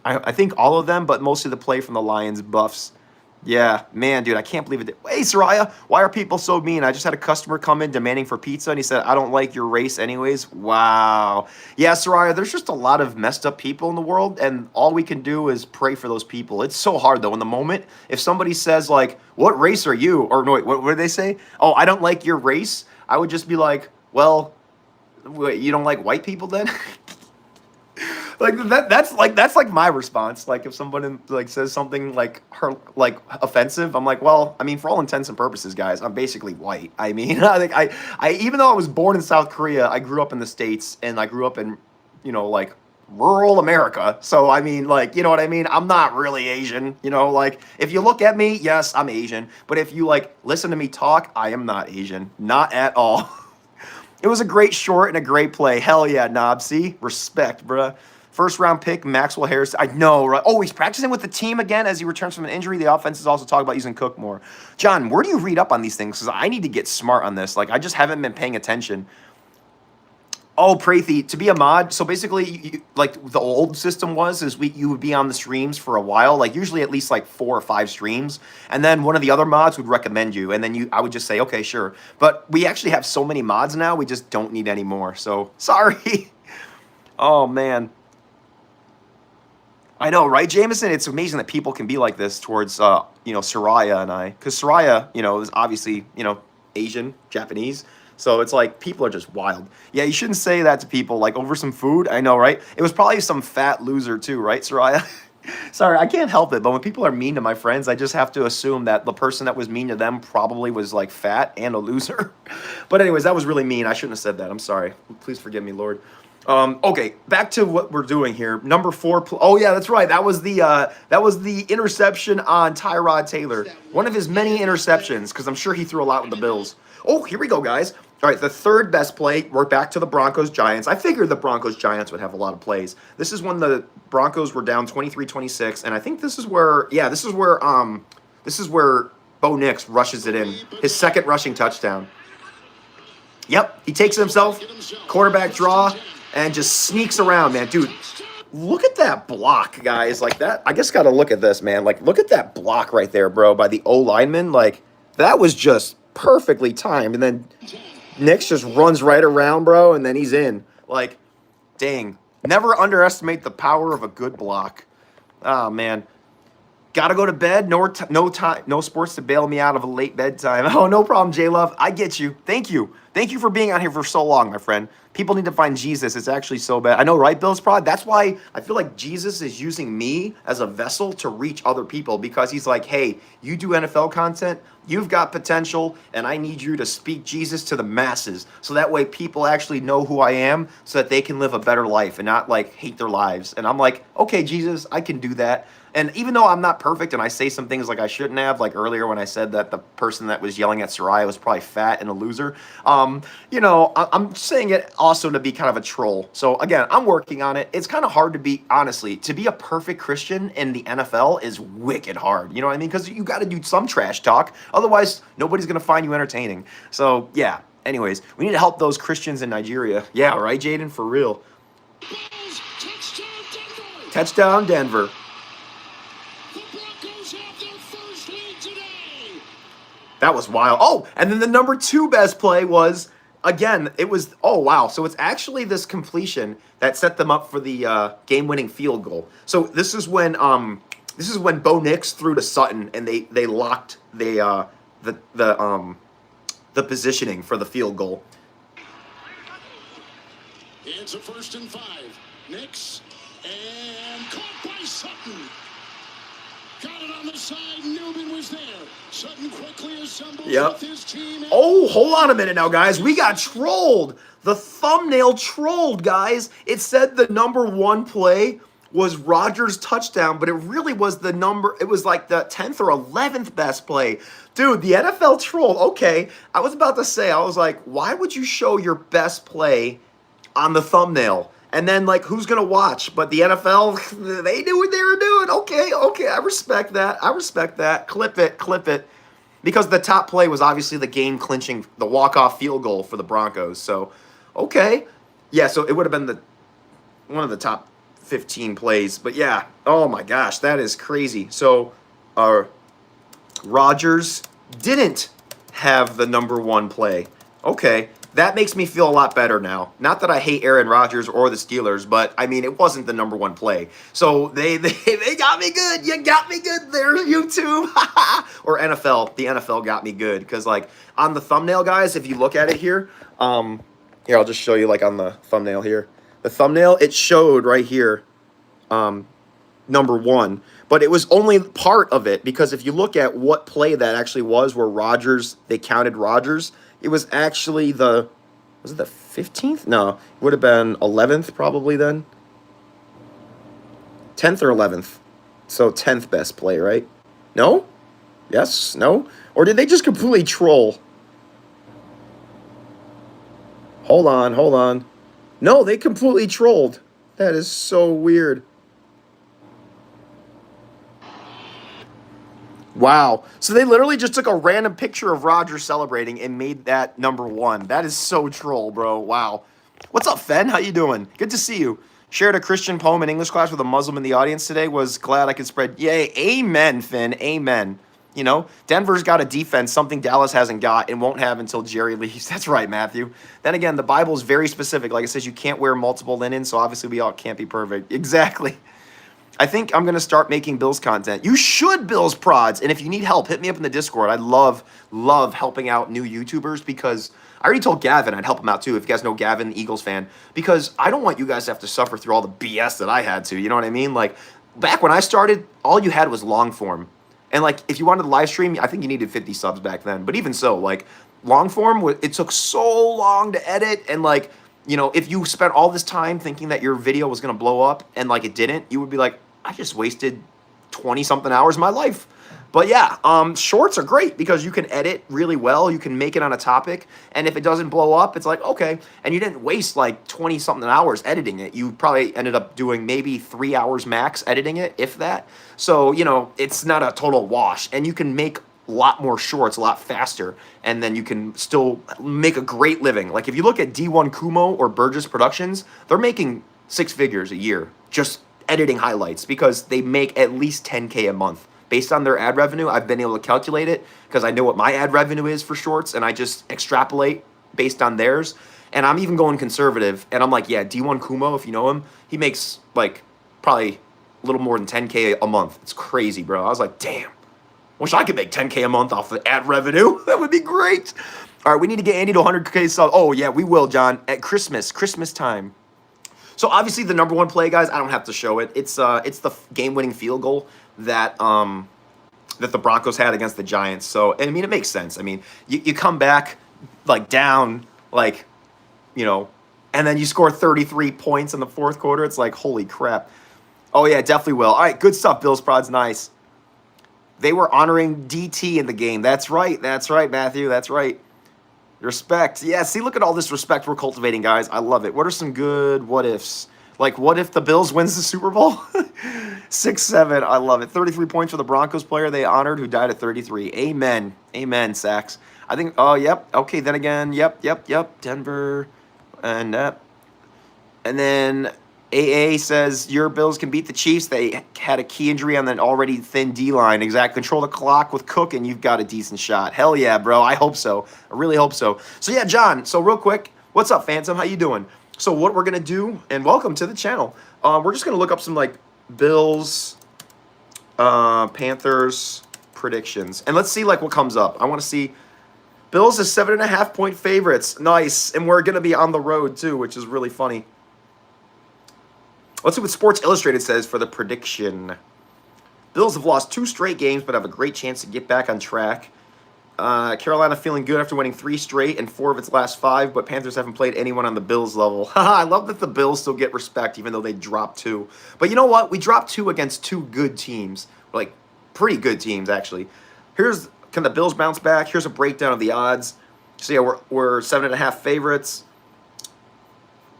B: I think all of them, but mostly the play from the Lions buffs. Yeah, man, dude, I can't believe it. Hey, Soraya, why are people so mean? I just had a customer come in demanding for pizza, and he said, I don't like your race anyways. Wow. Yeah, Soraya, there's just a lot of messed up people in the world, and all we can do is pray for those people. It's so hard, though, in the moment. If somebody says, like, what race are you? Or, no, wait, what did they say? Oh, I don't like your race. I would just be like, well, wait, you don't like white people then? Like that's like my response. Like if someone like says something like offensive, I'm like, well, I mean, for all intents and purposes, guys, I'm basically white. I mean, I think I even though I was born in South Korea, I grew up in the States and I grew up in, like rural America. So I mean, like, you know what I mean? I'm not really Asian, like if you look at me, yes, I'm Asian, but if you like listen to me talk, I am not Asian. Not at all. It was a great short and a great play. Hell yeah, Knob. See? Respect, bruh. First round pick, Maxwell Harris. I know, right? Oh, he's practicing with the team again as he returns from an injury. The offense is also talking about using Cook more. John, where do you read up on these things? Because I need to get smart on this. Like, I just haven't been paying attention. Oh, Prathi, to be a mod, so basically, like, the old system is you would be on the streams for a while, like, usually at least, like, 4 or 5 streams, and then one of the other mods would recommend you, and then I would just say, okay, sure. But we actually have so many mods now, we just don't need any more, so, sorry. Oh, man. I know, right, Jameson? It's amazing that people can be like this towards, Soraya and I, because Soraya, is obviously, Asian, Japanese. So it's like people are just wild. Yeah, you shouldn't say that to people like over some food. I know, right? It was probably some fat loser too, right, Soraya? Sorry, I can't help it. But when people are mean to my friends, I just have to assume that the person that was mean to them probably was like fat and a loser. But anyways, that was really mean. I shouldn't have said that. I'm sorry. Please forgive me, Lord. Okay, back to what we're doing here. Number 4. Oh yeah, that's right. That was the interception on Tyrod Taylor. One of his many interceptions, because I'm sure he threw a lot with the Bills. Oh, here we go, guys. All right, the third best play. We're back to the Broncos-Giants. I figured the Broncos-Giants would have a lot of plays. This is when the Broncos were down 23-26, and I think this is where Bo Nix rushes it in. His second rushing touchdown. Yep, he takes it himself, quarterback draw, and just sneaks around, man. Dude, look at that block, guys. Like that, I just got to look at this, man. Like, look at that block right there, bro, by the O-lineman. Like, that was just perfectly timed, and then Nix just runs right around, bro, and then he's in. Like, dang. Never underestimate the power of a good block. Oh, man. Gotta go to bed. No sports to bail me out of a late bedtime. Oh, no problem, J-Love. I get you. Thank you. Thank you for being out here for so long, my friend. People need to find Jesus. It's actually so bad. I know, right, Bill's Prod? That's why I feel like Jesus is using me as a vessel to reach other people, because he's like, hey, you do NFL content, you've got potential, and I need you to speak Jesus to the masses. So that way people actually know who I am, so that they can live a better life and not like hate their lives. And I'm like, okay, Jesus, I can do that. And even though I'm not perfect and I say some things like I shouldn't have, like earlier when I said that the person that was yelling at Soraya was probably fat and a loser, I'm saying it also to be kind of a troll. So again, I'm working on it. It's kind of hard to be, honestly, to be a perfect Christian in the NFL is wicked hard. You know what I mean? Because you got to do some trash talk. Otherwise, nobody's going to find you entertaining. So yeah, anyways, we need to help those Christians in Nigeria. Yeah, right, Jaden? For real. Touchdown, Denver. That was wild. Oh, and then the number 2 best play was, again, it was, oh, wow. So it's actually this completion that set them up for the game-winning field goal. So this is when Bo Nix threw to Sutton, and they locked the positioning for the field goal.
D: It's a 1st and 5. Nix, and caught by Sutton. Got it on the side. Newman was there. Sutton quickly assembles with his team.
B: Oh, hold on a minute now, guys. We got trolled. The thumbnail trolled, guys. It said the number 1 play was Rodgers' touchdown, but it really was it was like the 10th or 11th best play. Dude, the NFL trolled. Okay, I was about to say, I was like, why would you show your best play on the thumbnail? And then, like, who's going to watch? But the NFL, they knew what they were doing. Okay, I respect that. Clip it. Because the top play was obviously the game-clinching, the walk-off field goal for the Broncos. So, okay. Yeah, so it would have been one of the top 15 plays. But, yeah, oh, my gosh, that is crazy. So, Rodgers didn't have the number 1 play. Okay. That makes me feel a lot better now. Not that I hate Aaron Rodgers or the Steelers, but, I mean, it wasn't the number 1 play. So they got me good. You got me good there, YouTube. Or NFL. The NFL got me good. Because, like, on the thumbnail, guys, if you look at it here, here, I'll just show you, like, on the thumbnail here. The thumbnail, it showed right here number one, but it was only part of it, because if you look at what play that actually was, where they counted Rodgers, it was actually was it the 15th? No, it would have been 11th probably then. 10th or 11th. So 10th best play, right? No? Yes? No? Or did they just completely troll? Hold on. No, they completely trolled. That is so weird. Wow. So they literally just took a random picture of Rodgers celebrating and made that number one. That is so troll, bro. Wow. What's up, Fen? How you doing? Good to see you. Shared a Christian poem in English class with a Muslim in the audience today. Was glad I could spread. Yay. Amen, Finn. Amen. You know, Denver's got a defense, something Dallas hasn't got and won't have until Jerry leaves. That's right, Matthew. Then again, the Bible is very specific. Like it says, you can't wear multiple linens, so obviously we all can't be perfect. Exactly. I think I'm going to start making Bills content. You should, Bills prods. And if you need help, hit me up in the Discord. I love helping out new YouTubers, because I already told Gavin I'd help him out too, if you guys know Gavin, the Eagles fan, because I don't want you guys to have to suffer through all the BS that I had to. You know what I mean? Like, back when I started, all you had was long form. And, like, if you wanted to live stream, I think you needed 50 subs back then. But even so, like, long form, it took so long to edit. And, like, you know, if you spent all this time thinking that your video was going to blow up and, like, it didn't, you would be like, I just wasted 20-something hours of my life. But, yeah, shorts are great because you can edit really well. You can make it on a topic. And if it doesn't blow up, it's like, okay. And you didn't waste, like, 20-something hours editing it. You probably ended up doing maybe 3 hours max editing it, if that. So, you know, it's not a total wash. And you can make a lot more shorts a lot faster. And then you can still make a great living. Like, if you look at D1 Kumo or Burgess Productions, they're making 6 figures a year just editing highlights, because they make at least 10K a month. Based on their ad revenue, I've been able to calculate it because I know what my ad revenue is for shorts, and I just extrapolate based on theirs. And I'm even going conservative, and I'm like, yeah, D1 Kumo, if you know him, he makes like probably a little more than 10K a month. It's crazy, bro. I was like, damn, wish I could make 10K a month off of ad revenue. That would be great. All right, we need to get Andy to 100K subs. Oh, yeah, we will, John, at Christmas time. So obviously the number one play, guys, I don't have to show it. It's the game-winning field goal that that the Broncos had against the Giants. So, I mean, it makes sense. I mean, you come back, like, down, like, you know, and then you score 33 points in the fourth quarter. It's like, holy crap. Oh, yeah, definitely will. All right, good stuff, Bills Prods. Nice. They were honoring DT in the game. That's right, Matthew. That's right. Respect. Yeah, see, look at all this respect we're cultivating, guys. I love it. What are some good what-ifs? Like, what if the Bills wins the Super Bowl? 6-7. I love it. 33 points for the Broncos player they honored who died at 33. Amen. Amen, Sachs. I think, oh, yep. Okay, then again, yep. Denver. And then AA says, your Bills can beat the Chiefs. They had a key injury on an already thin D-line. Exactly. Control the clock with Cook, and you've got a decent shot. Hell yeah, bro. I hope so. I really hope so. So, yeah, John, so real quick, what's up, Phantom? How you doing? So what we're going to do, and welcome to the channel, we're just going to look up some, like, Bills, Panthers predictions. And let's see, like, what comes up. I want to see Bills is 7.5-point favorites. Nice. And we're going to be on the road, too, which is really funny. Let's see what Sports Illustrated says for the prediction. Bills have lost 2 straight games, but have a great chance to get back on track. Carolina feeling good after winning 3 straight and 4 of its last 5, but Panthers haven't played anyone on the Bills level. I love that the Bills still get respect, even though they dropped 2. But you know what? We dropped 2 against 2 good teams. Like, pretty good teams, actually. Can the Bills bounce back? Here's a breakdown of the odds. So, yeah, we're 7.5 favorites.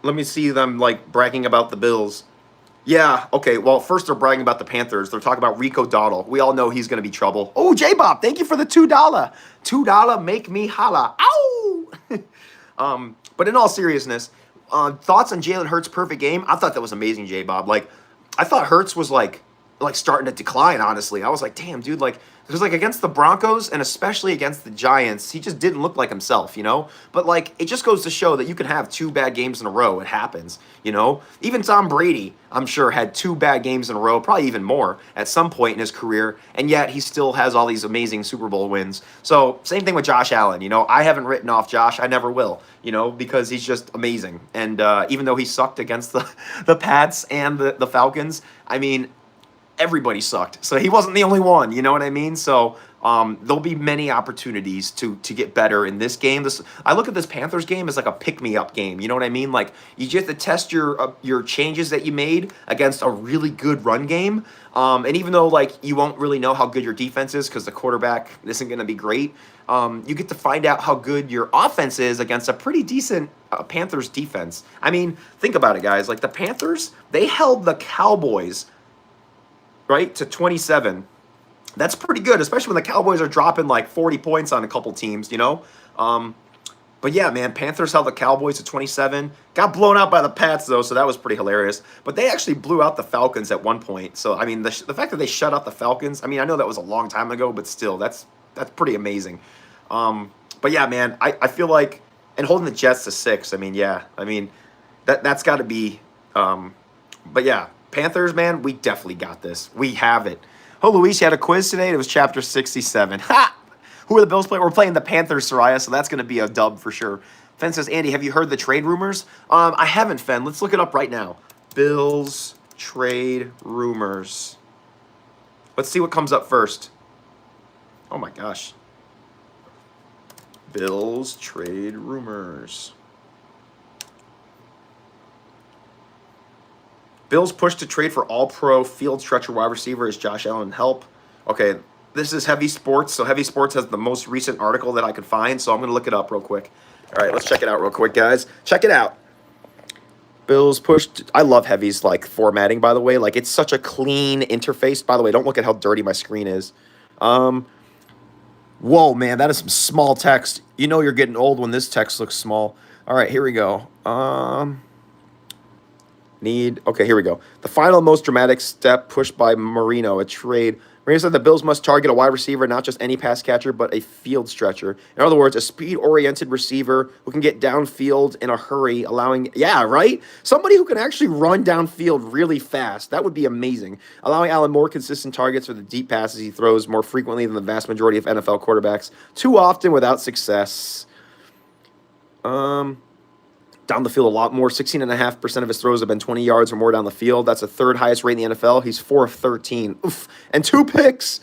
B: Let me see them, like, bragging about the Bills. Yeah, okay, well, first they're bragging about the Panthers. They're talking about Rico Dowdle. We all know he's going to be trouble. Oh, J-Bob, thank you for the $2. $2, make me holla. Ow! But in all seriousness, thoughts on Jalen Hurts' perfect game? I thought that was amazing, J-Bob. Like, I thought Hurts was, like, like starting to decline, honestly. I was like, damn, dude, like, because like against the Broncos and especially against the Giants, he just didn't look like himself, you know? But like, it just goes to show that you can have 2 bad games in a row. It happens, you know? Even Tom Brady, I'm sure, had 2 bad games in a row, probably even more at some point in his career, and yet he still has all these amazing Super Bowl wins. So, same thing with Josh Allen, you know? I haven't written off Josh. I never will, you know, because he's just amazing. And even though he sucked against the Pats and the Falcons, I mean, everybody sucked. So he wasn't the only one, you know what I mean? So there'll be many opportunities to get better in this game. I look at this Panthers game as like a pick-me-up game, you know what I mean? Like, you just have to test your changes that you made against a really good run game. And even though, like, you won't really know how good your defense is because the quarterback isn't going to be great, you get to find out how good your offense is against a pretty decent Panthers defense. I mean, think about it, guys. Like, the Panthers, they held the Cowboys, right, to 27. That's pretty good, especially when the Cowboys are dropping like 40 points on a couple teams, you know? But yeah, man, Panthers held the Cowboys to 27. Got blown out by the Pats, though, so that was pretty hilarious. But they actually blew out the Falcons at one point. So, I mean, the fact that they shut out the Falcons, I mean, I know that was a long time ago, but still, that's pretty amazing. But yeah, man, I feel like, and holding the Jets to 6, I mean, yeah, I mean, that's got to be, but yeah, Panthers, man, we definitely got this. We have it. Oh, Luis, you had a quiz today? It was chapter 67. Ha! Who are the Bills playing? We're playing the Panthers, Soraya, so that's going to be a dub for sure. Fen says, Andy, have you heard the trade rumors? I haven't, Fen. Let's look it up right now. Bills trade rumors. Let's see what comes up first. Oh, my gosh. Bills trade rumors. Bills push to trade for all-pro field stretcher wide receiver as Josh Allen help. Okay, this is Heavy Sports. So Heavy Sports has the most recent article that I could find, so I'm going to look it up real quick. All right, let's check it out real quick, guys. Check it out. Bills pushed. I love Heavy's like formatting, by the way. Like, it's such a clean interface. By the way, don't look at how dirty my screen is. Whoa, man, that is some small text. You know you're getting old when this text looks small. All right, here we go. Okay, here we go. The final and most dramatic step pushed by Marino, a trade. Marino said the Bills must target a wide receiver, not just any pass catcher, but a field stretcher. In other words, a speed-oriented receiver who can get downfield in a hurry, allowing, yeah, right? Somebody who can actually run downfield really fast. That would be amazing. Allowing Allen more consistent targets for the deep passes he throws more frequently than the vast majority of NFL quarterbacks. Too often without success. Down the field a lot more. 16.5% of his throws have been 20 yards or more down the field. That's the 3rd highest rate in the NFL. He's 4 of 13. Oof. And 2 picks.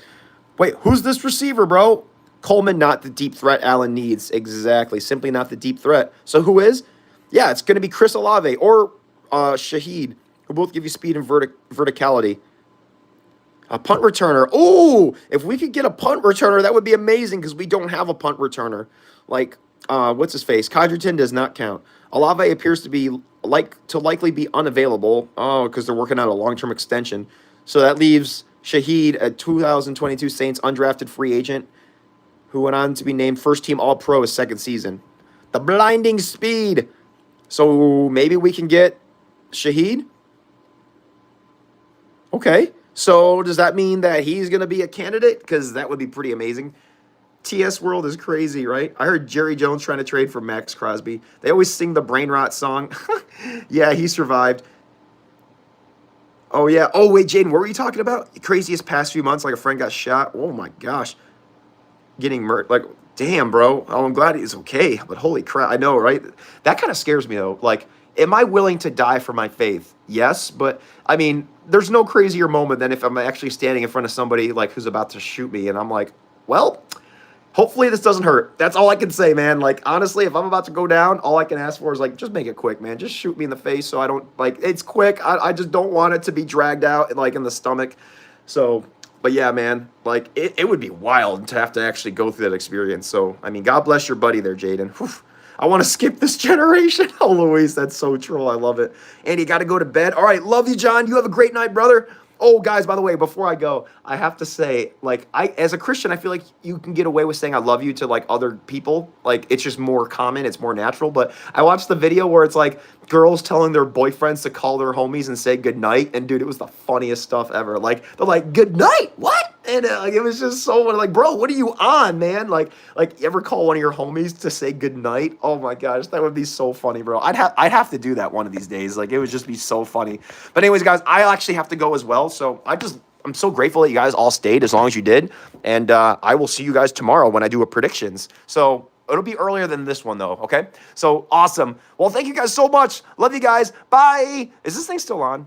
B: Wait, who's this receiver, bro? Coleman, not the deep threat Allen needs. Exactly. Simply not the deep threat. So who is? Yeah, it's going to be Chris Olave or Shaheed, who both give you speed and verticality. A punt returner. Oh, if we could get a punt returner, that would be amazing because we don't have a punt returner. Like, what's his face? Codgerton does not count. Olave appears to be likely be unavailable. Oh, because they're working out a long-term extension. So that leaves Shaheed, a 2022 Saints undrafted free agent, who went on to be named first-team All-Pro his second season. The blinding speed. So maybe we can get Shaheed? Okay. So does that mean that he's going to be a candidate? Because that would be pretty amazing. TS World is crazy, right? I heard Jerry Jones trying to trade for Max Crosby. They always sing the Brain Rot song. Yeah, he survived. Oh, yeah. Oh, wait, Jaden, what were you talking about? Craziest past few months, like a friend got shot. Oh, my gosh. Getting murdered. Like, damn, bro. Oh, I'm glad he's okay. But holy crap. I know, right? That kind of scares me, though. Like, am I willing to die for my faith? Yes, but, I mean, there's no crazier moment than if I'm actually standing in front of somebody, like, who's about to shoot me, and I'm like, well, hopefully this doesn't hurt. That's all I can say, man. Like, honestly, if I'm about to go down, all I can ask for is, like, just make it quick, man. Just shoot me in the face so I don't, like, it's quick. I just don't want it to be dragged out, like, in the stomach. So, but yeah, man, like, it would be wild to have to actually go through that experience. So, I mean, God bless your buddy there, Jaden. I want to skip this generation. Oh, Luis, that's so troll. I love it. And you got to go to bed. All right, love you, John. You have a great night, brother.
A: Oh, guys, by the way, before I go, I have to say, like, as a Christian, I feel like you can get away with saying I love you to, like, other people. Like, it's just more common, it's more natural. But I watched the video where it's, like, girls telling their boyfriends to call their homies and say goodnight. And, dude, it was the funniest stuff ever. Like, they're like, good night, what? And, like, it was just so, like, bro, what are you on, man? Like, you ever call one of your homies to say goodnight? Oh, my gosh, that would be so funny, bro. I'd have to do that one of these days. Like, it would just be so funny. But anyways, guys, I actually have to go as well. So I'm so grateful that you guys all stayed as long as you did. And I will see you guys tomorrow when I do a predictions. So it'll be earlier than this one, though, okay? So awesome. Well, thank you guys so much. Love you guys. Bye. Is this thing still on?